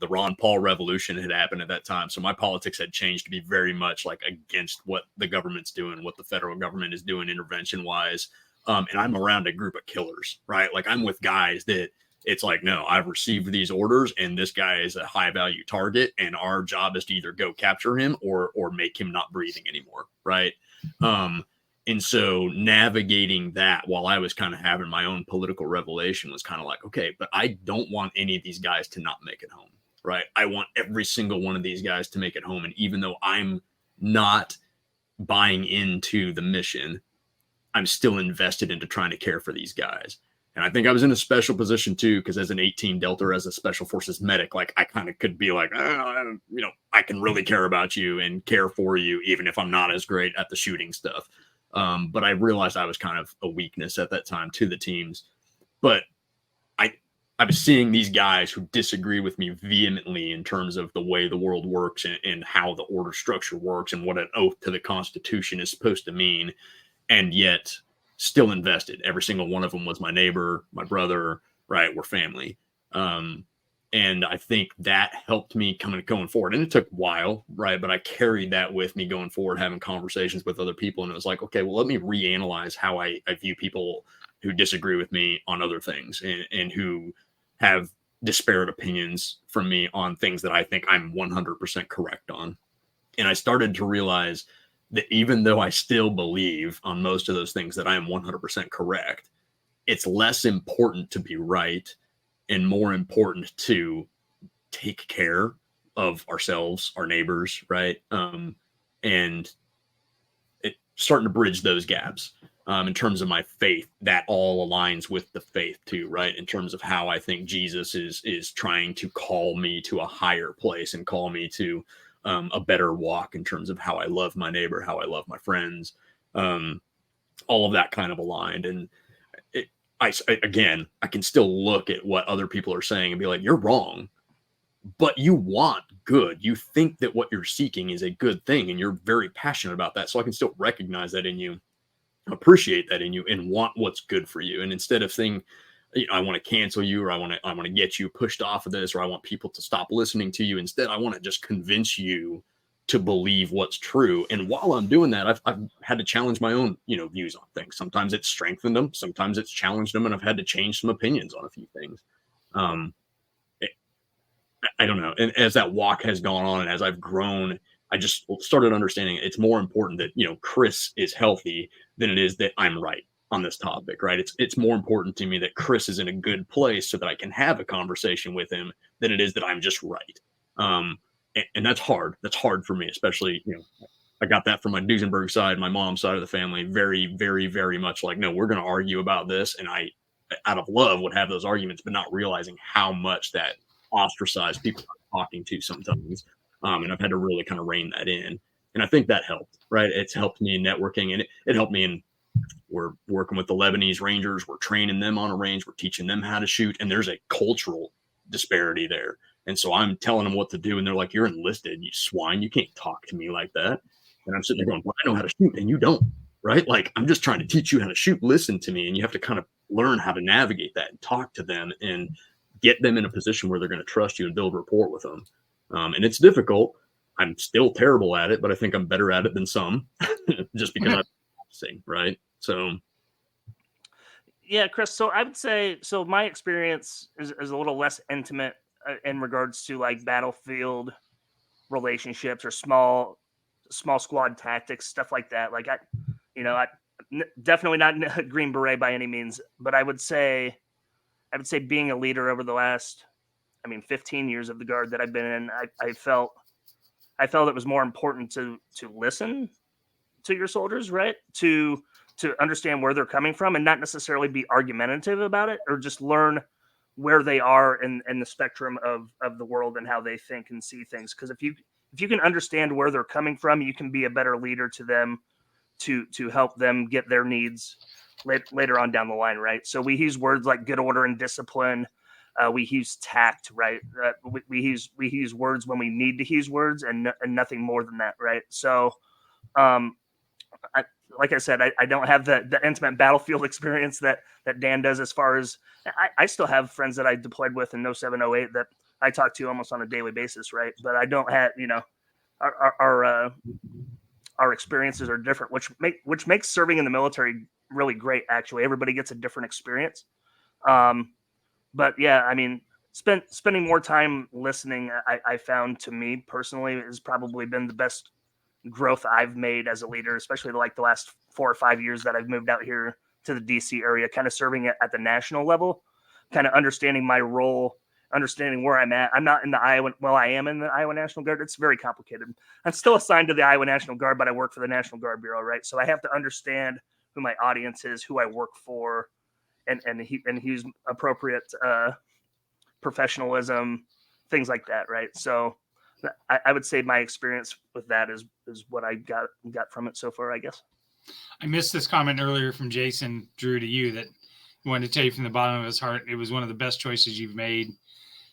the Ron Paul revolution had happened at that time. So my politics had changed to be very much like against what the government's doing, what the federal government is doing intervention wise. And I'm around a group of killers, right? Like I'm with guys that it's like, no, I've received these orders and this guy is a high value target. And our job is to either go capture him or make him not breathing anymore. Right. And so navigating that while I was kind of having my own political revelation was kind of like, okay, but I don't want any of these guys to not make it home. Right. I want every single one of these guys to make it home. And even though I'm not buying into the mission, I'm still invested into trying to care for these guys. And I think I was in a special position too, because as an 18 Delta, as a special forces medic, like I kind of could be like, I can really care about you and care for you, even if I'm not as great at the shooting stuff. But I realized I was kind of a weakness at that time to the teams. But I was seeing these guys who disagree with me vehemently in terms of the way the world works and how the order structure works and what an oath to the Constitution is supposed to mean, and yet still invested. Every single one of them was my neighbor, my brother, right? We're family. And I think that helped me going forward. And it took a while, right? But I carried that with me going forward, having conversations with other people. And it was like, okay, well, let me reanalyze how I view people who disagree with me on other things and who have disparate opinions from me on things that I think I'm 100% correct on. And I started to realize that even though I still believe on most of those things that I am 100% correct, it's less important to be right and more important to take care of ourselves, our neighbors, right? And it starting to bridge those gaps. In terms of my faith, that all aligns with the faith too, right? In terms of how I think Jesus is trying to call me to a higher place and call me to a better walk in terms of how I love my neighbor, how I love my friends, all of that kind of aligned. And I can still look at what other people are saying and be like, you're wrong, but you want good. You think that what you're seeking is a good thing, and you're very passionate about that. So I can still recognize that in you. appreciate that in you and want what's good for you. And instead of saying, I want to cancel you, or I want to get you pushed off of this, or I want people to stop listening to you. Instead, I want to just convince you to believe what's true. And while I'm doing that, I've had to challenge my own, views on things. Sometimes it's strengthened them, sometimes it's challenged them, and I've had to change some opinions on a few things. I don't know. And as that walk has gone on and as I've grown, I just started understanding it's more important that, Chris is healthy than it is that I'm right on this topic, right? It's more important to me that Chris is in a good place so that I can have a conversation with him than it is that I'm just right. And that's hard. That's hard for me, especially, I got that from my Duesenberg side, my mom's side of the family, very, very, very much like, no, we're going to argue about this. And I, out of love, would have those arguments, but not realizing how much that ostracized people I'm talking to sometimes. And I've had to really kind of rein that in. And I think that helped, right? It's helped me in networking, and it helped me in, we're working with the Lebanese Rangers. We're training them on a range. We're teaching them how to shoot. And there's a cultural disparity there. And so I'm telling them what to do. And they're like, you're enlisted, you swine. You can't talk to me like that. And I'm sitting there going, well, I know how to shoot and you don't, right? Like, I'm just trying to teach you how to shoot. Listen to me. And you have to kind of learn how to navigate that and talk to them and get them in a position where they're going to trust you and build rapport with them. And it's difficult. I'm still terrible at it, but I think I'm better at it than some just because I'm practicing, right? So. Yeah, Chris. So I would say, my experience is a little less intimate in regards to like battlefield relationships or small squad tactics, stuff like that. Like I definitely not Green Beret by any means, but I would say being a leader over the last, 15 years of the Guard that I've been in, I felt it was more important to listen to your soldiers, right? To understand where they're coming from and not necessarily be argumentative about it, or just learn where they are in the spectrum of the world and how they think and see things. Because if you can understand where they're coming from, you can be a better leader to them to help them get their needs later on down the line, right? So we use words like good order and discipline. We use tact, right? We use words when we need to use words, and nothing more than that, right? So, like I said, I don't have the intimate battlefield experience that Dan does. As far as I still have friends that I deployed with in 07, 08 that I talk to almost on a daily basis, right? But I don't have, our experiences are different, which makes serving in the military really great. Actually, everybody gets a different experience. But yeah, spending more time listening, I found, to me personally, has probably been the best growth I've made as a leader, especially like the last 4 or 5 years that I've moved out here to the DC area, kind of serving at the national level, kind of understanding my role, understanding where I'm at. I'm not in the Iowa. Well, I am in the Iowa National Guard. It's very complicated. I'm still assigned to the Iowa National Guard, but I work for the National Guard Bureau, right? So I have to understand who my audience is, who I work for, and he's appropriate professionalism, things like that, right? So I would say my experience with that is what I got from it so far, I guess. I missed this comment earlier from Jason Drew to you that he wanted to tell you from the bottom of his heart it was one of the best choices you've made.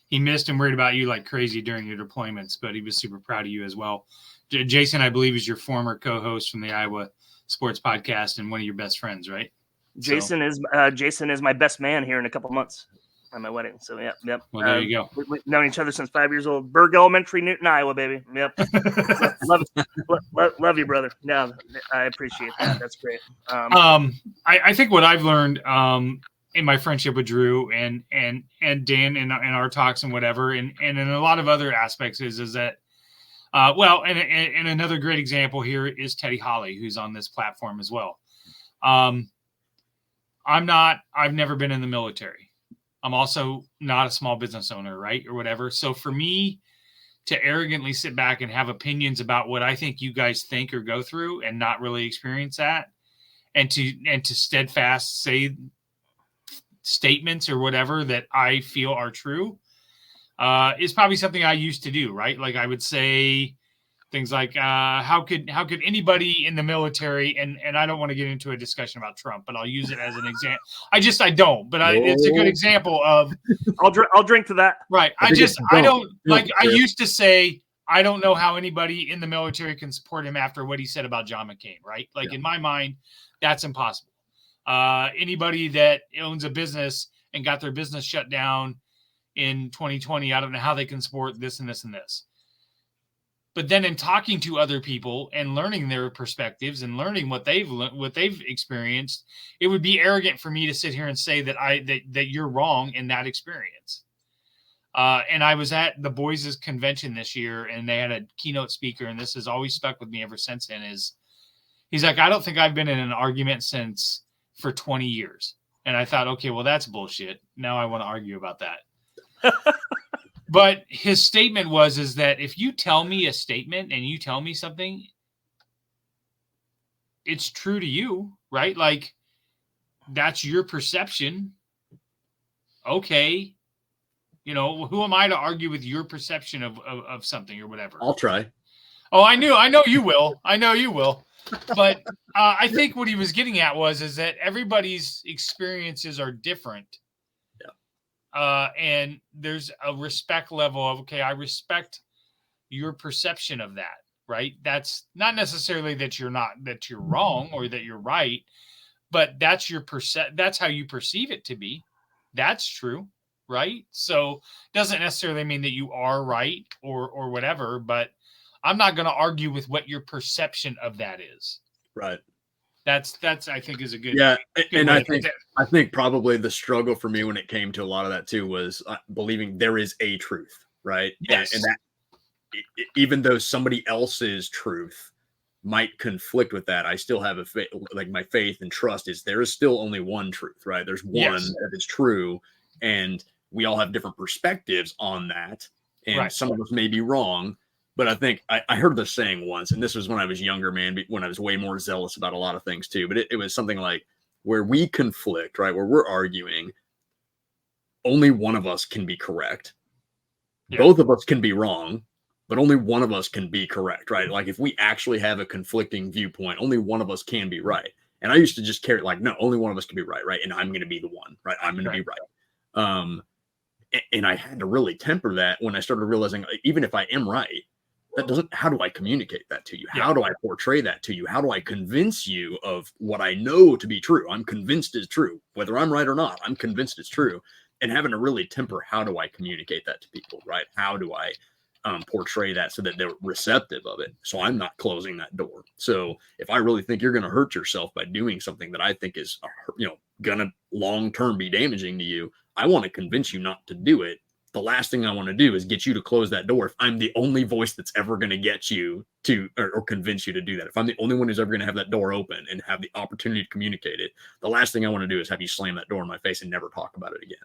He missed and worried about you like crazy during your deployments, but he was super proud of you as well. Jason, I believe, is your former co-host from the Iowa Sports Podcast and one of your best friends, right? Jason is my best man here in a couple months on my wedding. So yep. Well, there you go. We've known each other since 5 years old. Berg Elementary, Newton, Iowa, baby. Yep. love you, brother. No, I appreciate that. That's great. I think what I've learned in my friendship with Drew and Dan in our talks and whatever, and in a lot of other aspects is that, and another great example here is Teddy Holly, who's on this platform as well. I've never been in the military. I'm also not a small business owner, right? Or whatever. So for me to arrogantly sit back and have opinions about what I think you guys think or go through and not really experience that, and to steadfast say statements or whatever that I feel are true, is probably something I used to do, right? Like I would say things like, how could anybody in the military, and I don't want to get into a discussion about Trump, but I'll use it as an example. I don't, but it's a good example of. I'll drink to that. Right. I used to say, I don't know how anybody in the military can support him after what he said about John McCain, right? Like in my mind, that's impossible. Anybody that owns a business and got their business shut down in 2020, I don't know how they can support this and this and this. But then in talking to other people and learning their perspectives and learning what they've experienced, it would be arrogant for me to sit here and say that you're wrong in that experience. And I was at the boys' convention this year, and they had a keynote speaker, and this has always stuck with me ever since then. He's like, I don't think I've been in an argument for 20 years. And I thought, okay, well, that's bullshit. Now I want to argue about that. But his statement is that if you tell me a statement and you tell me something, it's true to you, right? Like, that's your perception. Okay. You know, who am I to argue with your perception of something or whatever? I'll try. Oh, I know you will. I know you will. But I think what he was getting at is that everybody's experiences are different. And there's a respect level of, okay, I respect your perception of that, right? That's not necessarily that you're wrong or that you're right, but that's that's how you perceive it to be. That's true, right? So doesn't necessarily mean that you are right or whatever, but I'm not going to argue with what your perception of that is. Right. That's I think is a good. Yeah. Good And I think probably the struggle for me when it came to a lot of that too was believing there is a truth. Right. Yes. And that even though somebody else's truth might conflict with that, I still have my faith and trust is there is still only one truth, right? There's one that is true, and we all have different perspectives on that. And some of us may be wrong. But I think I heard this saying once, and this was when I was younger, man, when I was way more zealous about a lot of things too. But it was something like where we conflict, right? Where we're arguing, only one of us can be correct. Yeah. Both of us can be wrong, but only one of us can be correct, right? Like if we actually have a conflicting viewpoint, only one of us can be right. And I used to just carry no, only one of us can be right? And I'm going to be the one, right? I'm going to be right. And I had to really temper that when I started realizing, even if I am right, how do I communicate that to you? How do I portray that to you? How do I convince you of what I know to be true? I'm convinced is true, whether I'm right or not, I'm convinced it's true. And having to really temper, how do I communicate that to people, right? How do I portray that so that they're receptive of it? So I'm not closing that door. So if I really think you're going to hurt yourself by doing something that I think is, going to long-term be damaging to you, I want to convince you not to do it. The last thing I want to do is get you to close that door if I'm the only voice that's ever going to get you to or convince you to do that. If I'm the only one who's ever going to have that door open and have the opportunity to communicate it, the last thing I want to do is have you slam that door in my face and never talk about it again.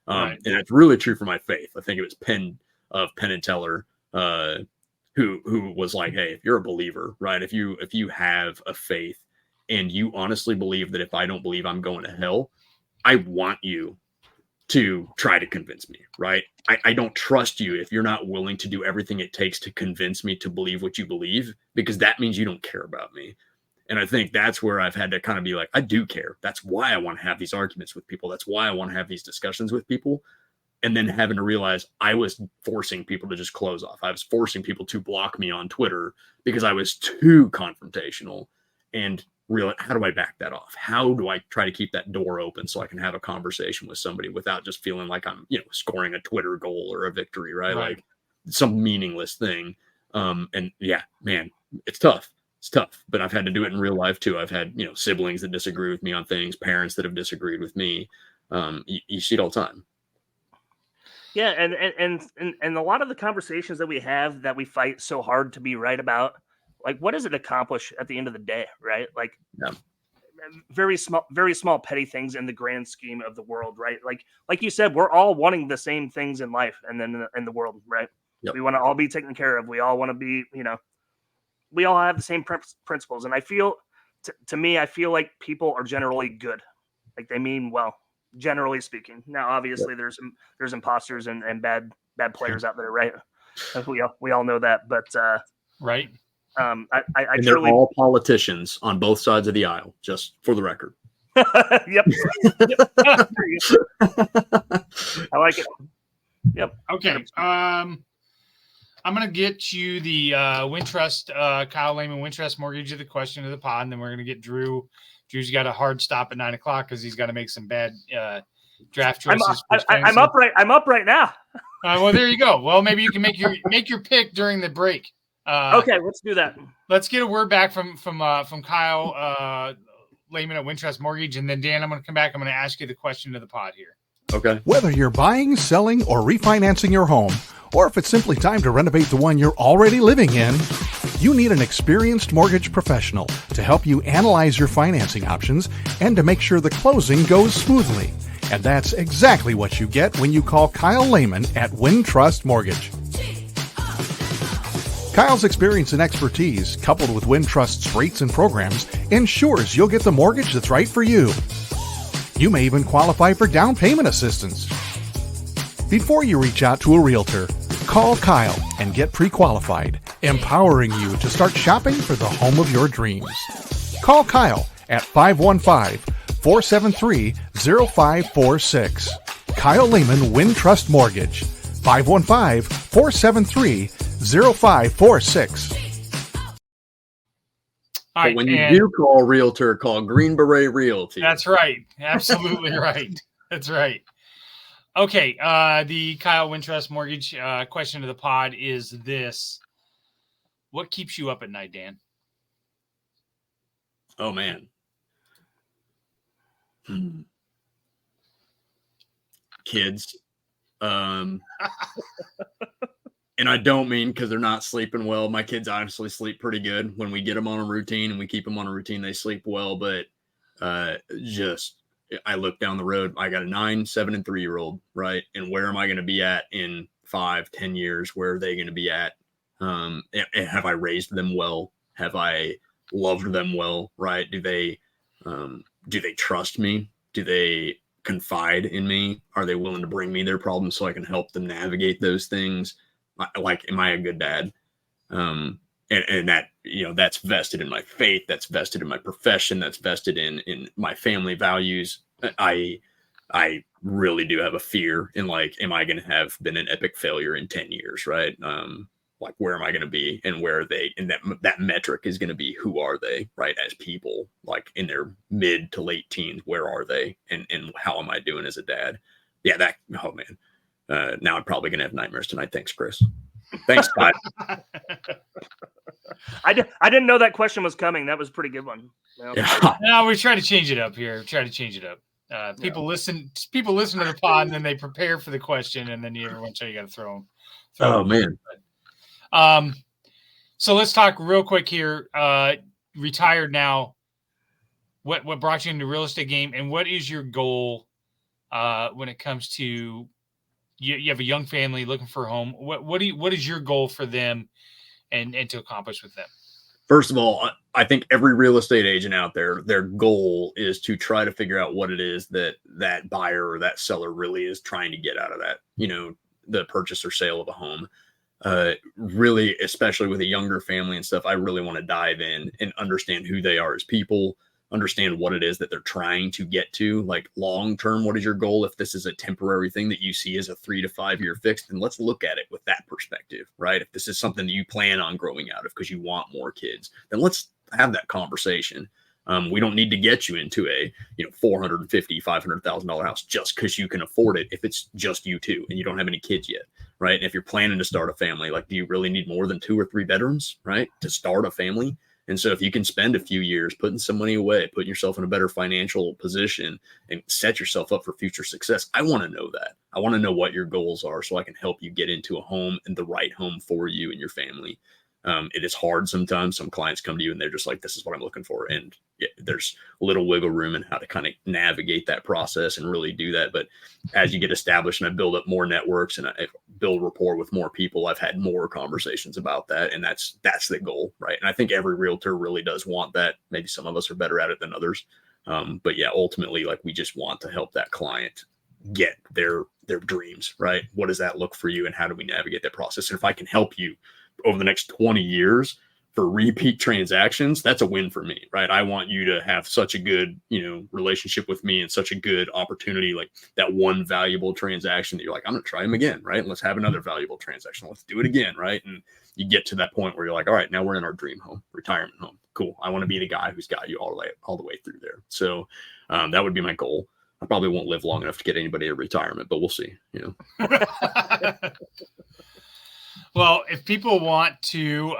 And it's really true for my faith. I think it was Penn and Teller who was like, hey, if you're a believer, right? If you have a faith and you honestly believe that if I don't believe I'm going to hell, I want you to try to convince me, right? I don't trust you if you're not willing to do everything it takes to convince me to believe what you believe, because that means you don't care about me. And I think that's where I've had to kind of be like, I do care. That's why I want to have these arguments with people. That's why I want to have these discussions with people. And then having to realize I was forcing people to just close off. I was forcing people to block me on Twitter because I was too confrontational. And really, how do I back that off? How do I try to keep that door open so I can have a conversation with somebody without just feeling like I'm, scoring a Twitter goal or a victory, right? Like some meaningless thing. And yeah, man, it's tough. It's tough, but I've had to do it in real life too. I've had, siblings that disagree with me on things, parents that have disagreed with me. You see it all the time. Yeah. And a lot of the conversations that we have that we fight so hard to be right about, like, what does it accomplish at the end of the day? Right. Like very small, petty things in the grand scheme of the world. Right. Like you said, we're all wanting the same things in life and then in the world. Right. Yep. We want to all be taken care of. We all want to be, we all have the same principles. And I feel, to me, I feel like people are generally good. Like they mean well, generally speaking. Now, obviously there's imposters and bad players out there. Right. We all know that, but, right. I and they're truly all politicians on both sides of the aisle, just for the record. Yep. I like it. Yep. Okay. I'm going to get you the Wintrust, Kyle Lehman Wintrust mortgage of the question of the pod, and then we're going to get Drew. Drew's got a hard stop at 9 o'clock because he's got to make some bad draft choices. I'm up right now. Well, there you go. Well, maybe you can make your pick during the break. Okay, let's do that. Let's get a word back from Kyle Lehman at Wintrust Mortgage, and then Dan, I'm going to come back. I'm going to ask you the question of the pod here. Okay. Whether you're buying, selling, or refinancing your home, or if it's simply time to renovate the one you're already living in, you need an experienced mortgage professional to help you analyze your financing options and to make sure the closing goes smoothly. And that's exactly what you get when you call Kyle Lehman at Wintrust Mortgage. Kyle's experience and expertise, coupled with Wintrust's rates and programs, ensures you'll get the mortgage that's right for you. You may even qualify for down payment assistance. Before you reach out to a realtor, call Kyle and get pre-qualified, empowering you to start shopping for the home of your dreams. Call Kyle at 515-473-0546. Kyle Lehman Wintrust Mortgage, 515-473-0546. All right, But when you do call realtor, call Green Beret Realty. That's right. Absolutely right. That's right. Okay. The Kyle Wintrust Mortgage question of the pod is this. What keeps you up at night, Dan? Oh, man. Kids. And I don't mean because they're not sleeping well. My kids honestly sleep pretty good. When we get them on a routine and we keep them on a routine, they sleep well. But I look down the road. I got a 9, 7, and 3-year-old, right? And where am I going to be at in 5, 10 years? Where are they going to be at? And have I raised them well? Have I loved them well? Right? Do they trust me? Do they confide in me? Are they willing to bring me their problems so I can help them navigate those things? Like, am I a good dad? And that, that's vested in my faith. That's vested in my profession. That's vested in my family values. I really do have a fear in, like, am I going to have been an epic failure in 10 years? Right. Like, where am I going to be and where are they? And that metric is going to be, who are they, right? As people, like in their mid to late teens, where are they? And how am I doing as a dad? Yeah. Oh man. Now I'm probably going to have nightmares tonight. Thanks, Chris. Thanks, Scott. I didn't know that question was coming. That was a pretty good one. Yeah. No, we try to change it up here. People listen to the pod and then they prepare for the question, and then every you got to throw them. Oh, man. So let's talk real quick here. Retired now. What brought you into the real estate game, and what is your goal when it comes to you have a young family looking for a home? What is your goal for them and to accomplish with them? First of all, I think every real estate agent out there, their goal is to try to figure out what it is that buyer or that seller really is trying to get out of that, the purchase or sale of a home. Really, especially with a younger family and stuff, I really want to dive in and understand who they are as people, understand what it is that they're trying to get to. Like, long term, what is your goal? If this is a temporary thing that you see as a 3 to 5 year fix, then let's look at it with that perspective, right? If this is something that you plan on growing out of because you want more kids, then let's have that conversation. We don't need to get you into a $450,000, $500,000 house just because you can afford it if it's just you two and you don't have any kids yet, right? And if you're planning to start a family, like, do you really need more than 2 or 3 bedrooms, right, to start a family? And so if you can spend a few years putting some money away, putting yourself in a better financial position and set yourself up for future success, I want to know that. I want to know what your goals are so I can help you get into a home and the right home for you and your family. It is hard sometimes. Some clients come to you and they're just like, this is what I'm looking for. And there's a little wiggle room in how to kind of navigate that process and really do that. But as you get established and I build up more networks and I build rapport with more people, I've had more conversations about that. And that's the goal, right? And I think every realtor really does want that. Maybe some of us are better at it than others. But yeah, ultimately, like, we just want to help that client get their dreams, right? What does that look for you and how do we navigate that process? And if I can help you over the next 20 years for repeat transactions, that's a win for me, right? I want you to have such a good, relationship with me and such a good opportunity, like that one valuable transaction that you're like, I'm going to try them again, right? And let's have another valuable transaction. Let's do it again, right? And you get to that point where you're like, all right, now we're in our dream home, retirement home. Cool. I want to be the guy who's got you all the way through there. So that would be my goal. I probably won't live long enough to get anybody to retirement, but we'll see, Well, if people want to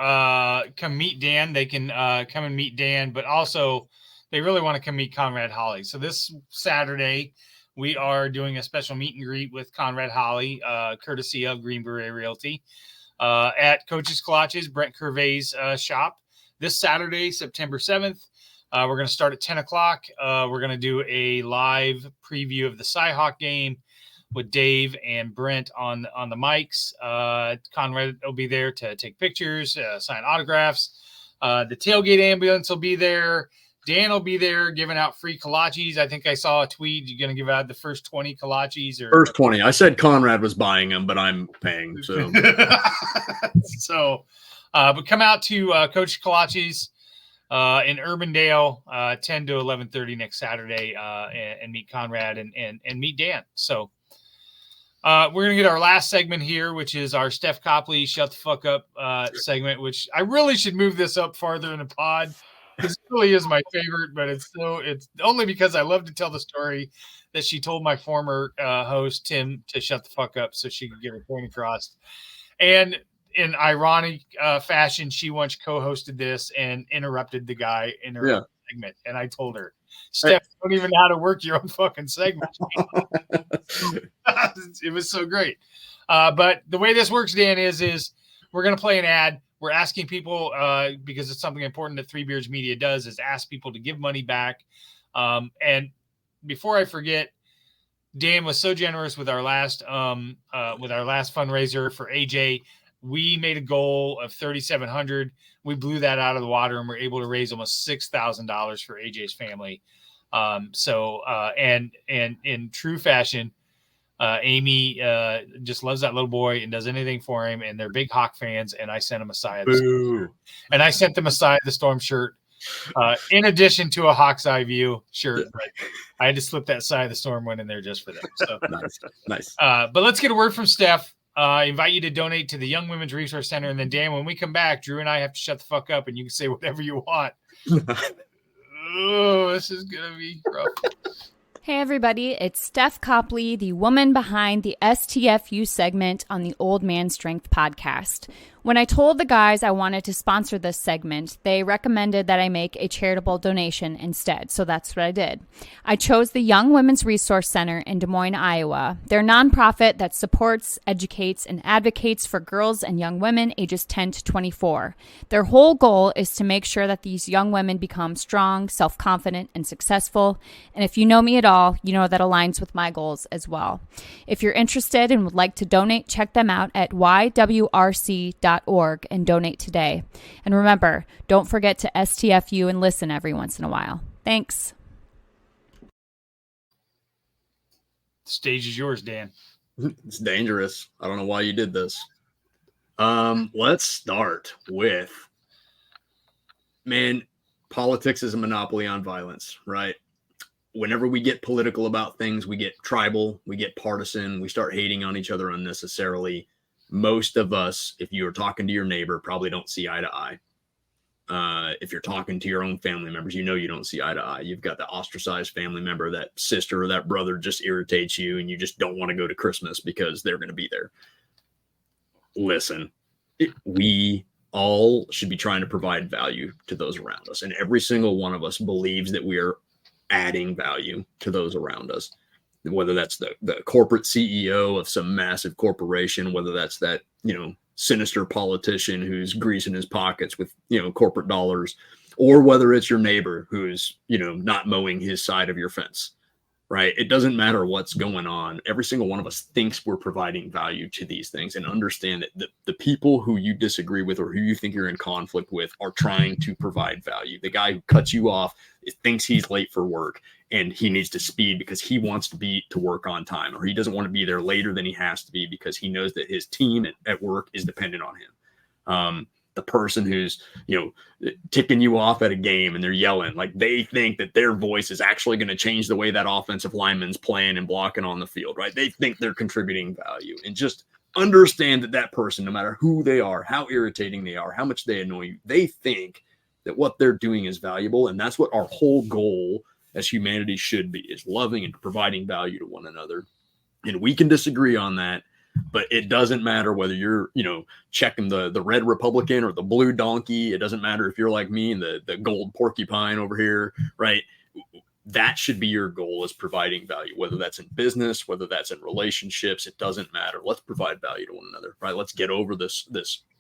come meet Dan, they can come and meet Dan, but also they really want to come meet Conrad Holly. So this Saturday, we are doing a special meet and greet with Conrad Holly, courtesy of Green Beret Realty, at Coach's Kolaches, Brent Curvey's shop. This Saturday, September 7th, we're going to start at 10 o'clock. We're going to do a live preview of the Cyhawk game with Dave and Brent on the mics. Conrad will be there to take pictures, sign autographs. The tailgate ambulance will be there. Dan will be there giving out free kolaches. I think I saw a tweet. You're going to give out the first 20 kolaches? First 20. I said Conrad was buying them, but I'm paying. So, but come out to Coach Kolaches in Urbandale, 10 to 11:30 next Saturday, and meet Conrad and meet Dan. So we're going to get our last segment here, which is our Steph Copley Shut the Fuck Up segment, which I really should move this up farther in the pod. This really is my favorite, but it's only because I love to tell the story that she told my former host, Tim, to shut the fuck up so she could get her point across. And in ironic fashion, she once co-hosted this and interrupted the guy in her segment. And I told her, Steph, you don't even know how to work your own fucking segment. It was so great. But the way this works, Dan, is we're going to play an ad. We're asking people, because it's something important that Three Beards Media does, is ask people to give money back. And before I forget, Dan was so generous with our last fundraiser for AJ. We made a goal of $3,700. We blew that out of the water and we're able to raise almost $6,000 for AJ's family. And in true fashion, Amy just loves that little boy and does anything for him. And they're big Hawk fans. And I sent them a Messiah the Storm shirt. And I sent them a Messiah the Storm shirt, in addition to a Hawk's Eye View shirt. But I had to slip that Messiah the Storm one in there just for them. So nice. But let's get a word from Steph. I invite you to donate to the Young Women's Resource Center. And then, Dan, when we come back, Drew and I have to shut the fuck up and you can say whatever you want. Oh, this is going to be rough. Hey everybody, it's Steph Copley, the woman behind the STFU segment on the Old Man Strength podcast. When I told the guys I wanted to sponsor this segment, they recommended that I make a charitable donation instead, so that's what I did. I chose the Young Women's Resource Center in Des Moines, Iowa. They're a nonprofit that supports, educates, and advocates for girls and young women ages 10 to 24. Their whole goal is to make sure that these young women become strong, self-confident, and successful. And if you know me at all, you know that aligns with my goals as well. If you're interested and would like to donate, check them out at ywrc.org and donate today. And remember, don't forget to STFU and listen every once in a while. Thanks. The stage is yours, Dan. It's dangerous. I don't know why you did this. Let's start with, man, politics is a monopoly on violence, right? Whenever we get political about things, we get tribal, we get partisan, we start hating on each other unnecessarily. Most of us, if you're talking to your neighbor, probably don't see eye to eye. If you're talking to your own family members, you know you don't see eye to eye. You've got the ostracized family member, that sister or that brother just irritates you, and you just don't want to go to Christmas because they're going to be there. Listen, we all should be trying to provide value to those around us, and every single one of us believes that we are adding value to those around us. Whether that's the corporate CEO of some massive corporation, whether that's that, sinister politician who's greasing his pockets with, corporate dollars, or whether it's your neighbor who's, not mowing his side of your fence, right? It doesn't matter what's going on. Every single one of us thinks we're providing value to these things, and understand that the people who you disagree with or who you think you're in conflict with are trying to provide value. The guy who cuts you off thinks he's late for work and he needs to speed because he wants to be to work on time, or he doesn't want to be there later than he has to be because he knows that his team at work is dependent on him. the person who's, ticking you off at a game and they're yelling, like they think that their voice is actually going to change the way that offensive lineman's playing and blocking on the field, right? They think they're contributing value, and just understand that person, no matter who they are, how irritating they are, how much they annoy you, they think that what they're doing is valuable. And that's what our whole goal as humanity should be, is loving and providing value to one another. And we can disagree on that, but it doesn't matter whether you're, checking the red Republican or the blue donkey. It doesn't matter if you're like me and the gold porcupine over here, right? That should be your goal, is providing value, whether that's in business, whether that's in relationships. It doesn't matter. Let's provide value to one another, right? Let's get over this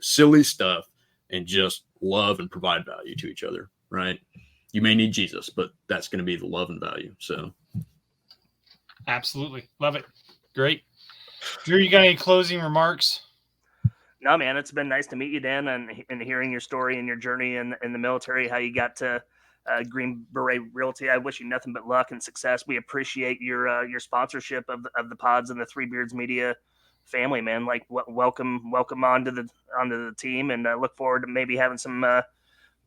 silly stuff and just love and provide value to each other, right? You may need Jesus, but that's going to be the love and value. So, absolutely. Love it. Great. Drew, you got any closing remarks? No, man, it's been nice to meet you, Dan, and hearing your story and your journey in the military, how you got to Green Beret Realty. I wish you nothing but luck and success. We appreciate your sponsorship of the pods and the Three Beards Media family, man. Like, welcome onto the team, and look forward to maybe having some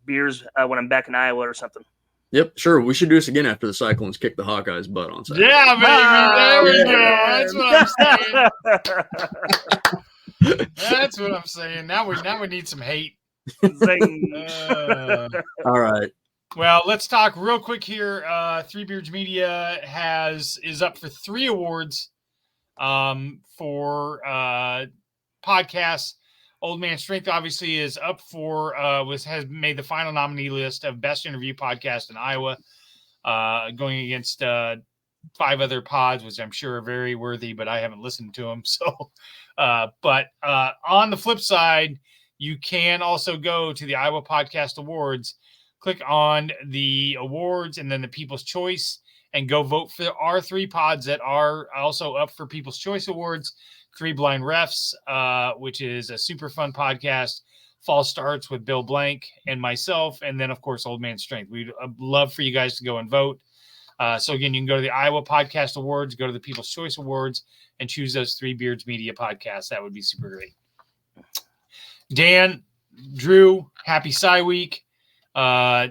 beers when I'm back in Iowa or something. Yep, sure. We should do this again after the Cyclones kick the Hawkeyes' butt on Saturday. Yeah, baby. There we go. That's what I'm saying. That's what I'm saying. Now we need some hate. All right. Well, let's talk real quick here. Three Beards Media is up for 3 awards for podcasts. Old Man Strength obviously is up for has made the final nominee list of best interview podcast in Iowa, going against 5 other pods, which I'm sure are very worthy, but I haven't listened to them. So, but on the flip side, you can also go to the Iowa Podcast Awards, click on the awards and then the People's Choice, and go vote for our 3 pods that are also up for People's Choice Awards. 3 Blind Refs, which is a super fun podcast. Fall Starts with Bill Blank and myself. And then, of course, Old Man Strength. We'd love for you guys to go and vote. So, again, you can go to the Iowa Podcast Awards, go to the People's Choice Awards, and choose those 3 Beards Media podcasts. That would be super great. Dan, Drew, happy Cy Week.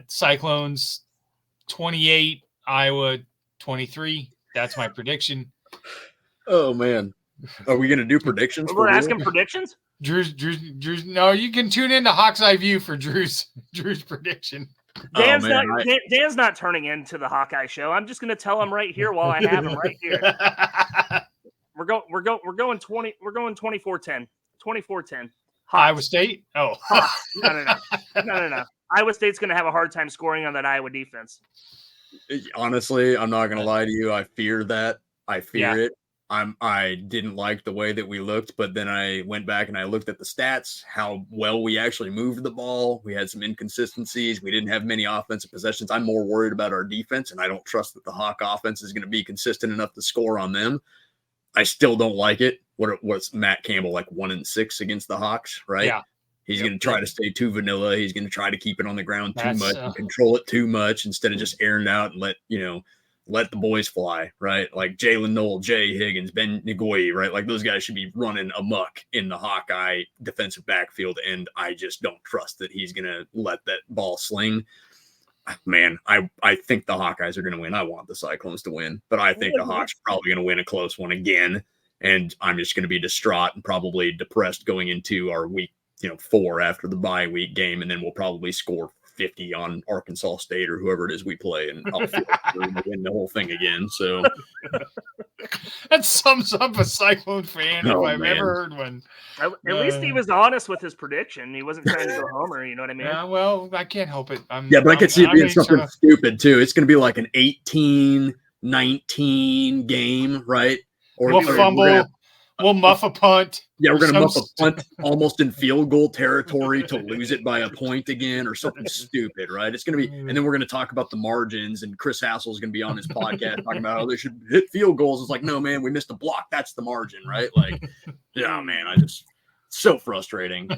Cyclones 28, Iowa 23. That's my prediction. Oh, man. Are we going to do predictions? We're asking predictions? Drew's. No, you can tune into Hawk's Eye View for Drew's prediction. Dan's not turning into the Hawkeye show. I'm just going to tell him right here while I have him right here. We're going 20. We're going 24-10. 24-10. Iowa State? Oh, no. Iowa State's going to have a hard time scoring on that Iowa defense. Honestly, I'm not going to lie to you. I fear that. I fear it. I didn't like the way that we looked, but then I went back and I looked at the stats, how well we actually moved the ball. We had some inconsistencies. We didn't have many offensive possessions. I'm more worried about our defense, and I don't trust that the Hawk offense is going to be consistent enough to score on them. I still don't like it. What's Matt Campbell, like 1-6 against the Hawks, right? Yeah. He's going to try to stay too vanilla. He's going to try to keep it on the ground too much and control it too much instead of just airing it out and let the boys fly, right? Like Jalen Knoll, Jay Higgins, Ben Ngoyi, right? Like those guys should be running amok in the Hawkeye defensive backfield, and I just don't trust that he's going to let that ball sling. Man, I think the Hawkeyes are going to win. I want the Cyclones to win, but I think the Hawks are probably going to win a close one again, and I'm just going to be distraught and probably depressed going into our week 4 after the bye week game, and then we'll probably score 50 on Arkansas State or whoever it is we play, and I'll feel like we're gonna win the whole thing again. So that sums up a Cyclone fan if I've ever heard one. At least he was honest with his prediction. He wasn't trying to go homer. You know what I mean? Yeah, well, I can't help it. But I could see it being something stupid too. It's going to be like an 18-19 game, right? Or we'll fumble. We'll muff a punt. Yeah, we're going to muff a punt almost in field goal territory to lose it by a point again or something stupid, right? It's going to be, and then we're going to talk about the margins, and Chris Hassel is going to be on his podcast talking about how they should hit field goals. It's like, no, man, we missed a block. That's the margin, right? Like, yeah, man, so frustrating.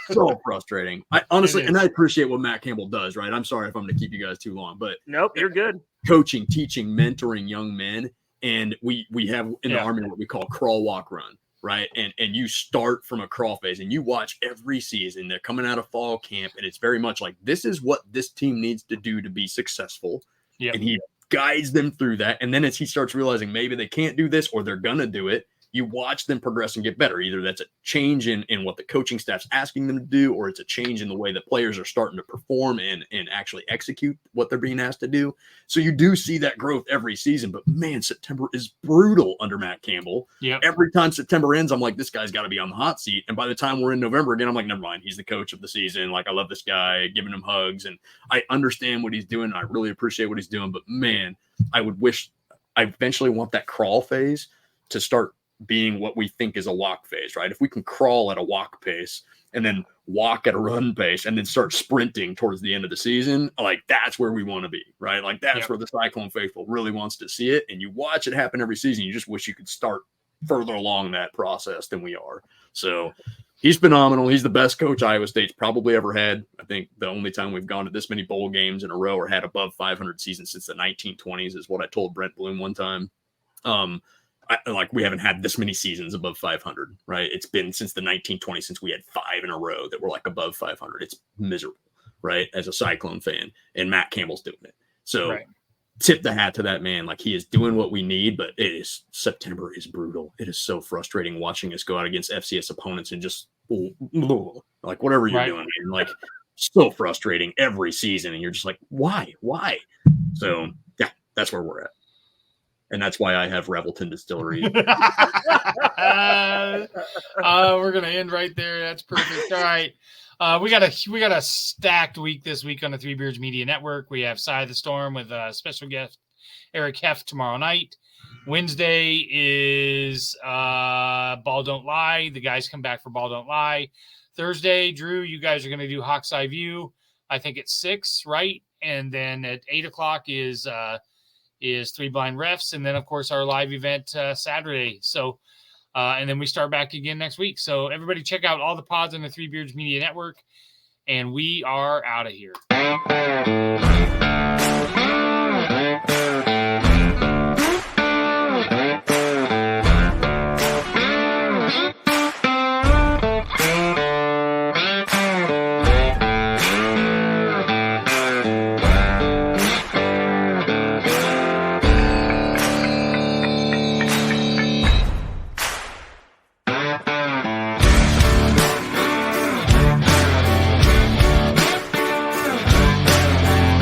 So frustrating. I honestly, and I appreciate what Matt Campbell does, right? I'm sorry if I'm going to keep you guys too long, but nope, you're good. Coaching, teaching, mentoring young men. And we have in the Army what we call crawl, walk, run, right? And you start from a crawl phase and you watch every season. They're coming out of fall camp, and it's very much like, this is what this team needs to do to be successful. Yep. And he guides them through that. And then as he starts realizing maybe they can't do this or they're going to do it, you watch them progress and get better. Either that's a change in what the coaching staff's asking them to do, or it's a change in the way that players are starting to perform and actually execute what they're being asked to do. So you do see that growth every season. But man, September is brutal under Matt Campbell. Yep. Every time September ends, I'm like, this guy's got to be on the hot seat. And by the time we're in November again, I'm like, never mind. He's the coach of the season. Like, I love this guy, giving him hugs, and I understand what he's doing. I really appreciate what he's doing. But man, I eventually want that crawl phase to start being what we think is a walk phase, right? If we can crawl at a walk pace and then walk at a run pace and then start sprinting towards the end of the season, like, that's where we want to be, right? Like, that's where the Cyclone faithful really wants to see it. And you watch it happen every season. You just wish you could start further along that process than we are. So he's phenomenal. He's the best coach Iowa State's probably ever had. I think the only time we've gone to this many bowl games in a row or had above 500 seasons since the 1920s is what I told Brent Bloom one time. We haven't had this many seasons above 500, right? It's been since the 1920s, since we had 5 in a row that were like above 500. It's miserable, right? As a Cyclone fan, and Matt Campbell's doing it. So tip the hat to that man. Like, he is doing what we need, but September is brutal. It is so frustrating watching us go out against FCS opponents and just like, whatever you're doing, man, like, so frustrating every season. And you're just like, why? So yeah, that's where we're at. And that's why I have Revelton Distillery. We're going to end right there. That's perfect. All right. We got a stacked week this week on the Three Beards Media Network. We have Side of the Storm with special guest Eric Heft tomorrow night. Wednesday is Ball Don't Lie. The guys come back for Ball Don't Lie. Thursday, Drew, you guys are going to do Hawk's Eye View. I think it's 6, right? And then at 8:00 is Three Blind Refs, and then of course our live event Saturday. So and then we start back again next week. So everybody check out all the pods on the Three Beards Media Network, and we are out of here.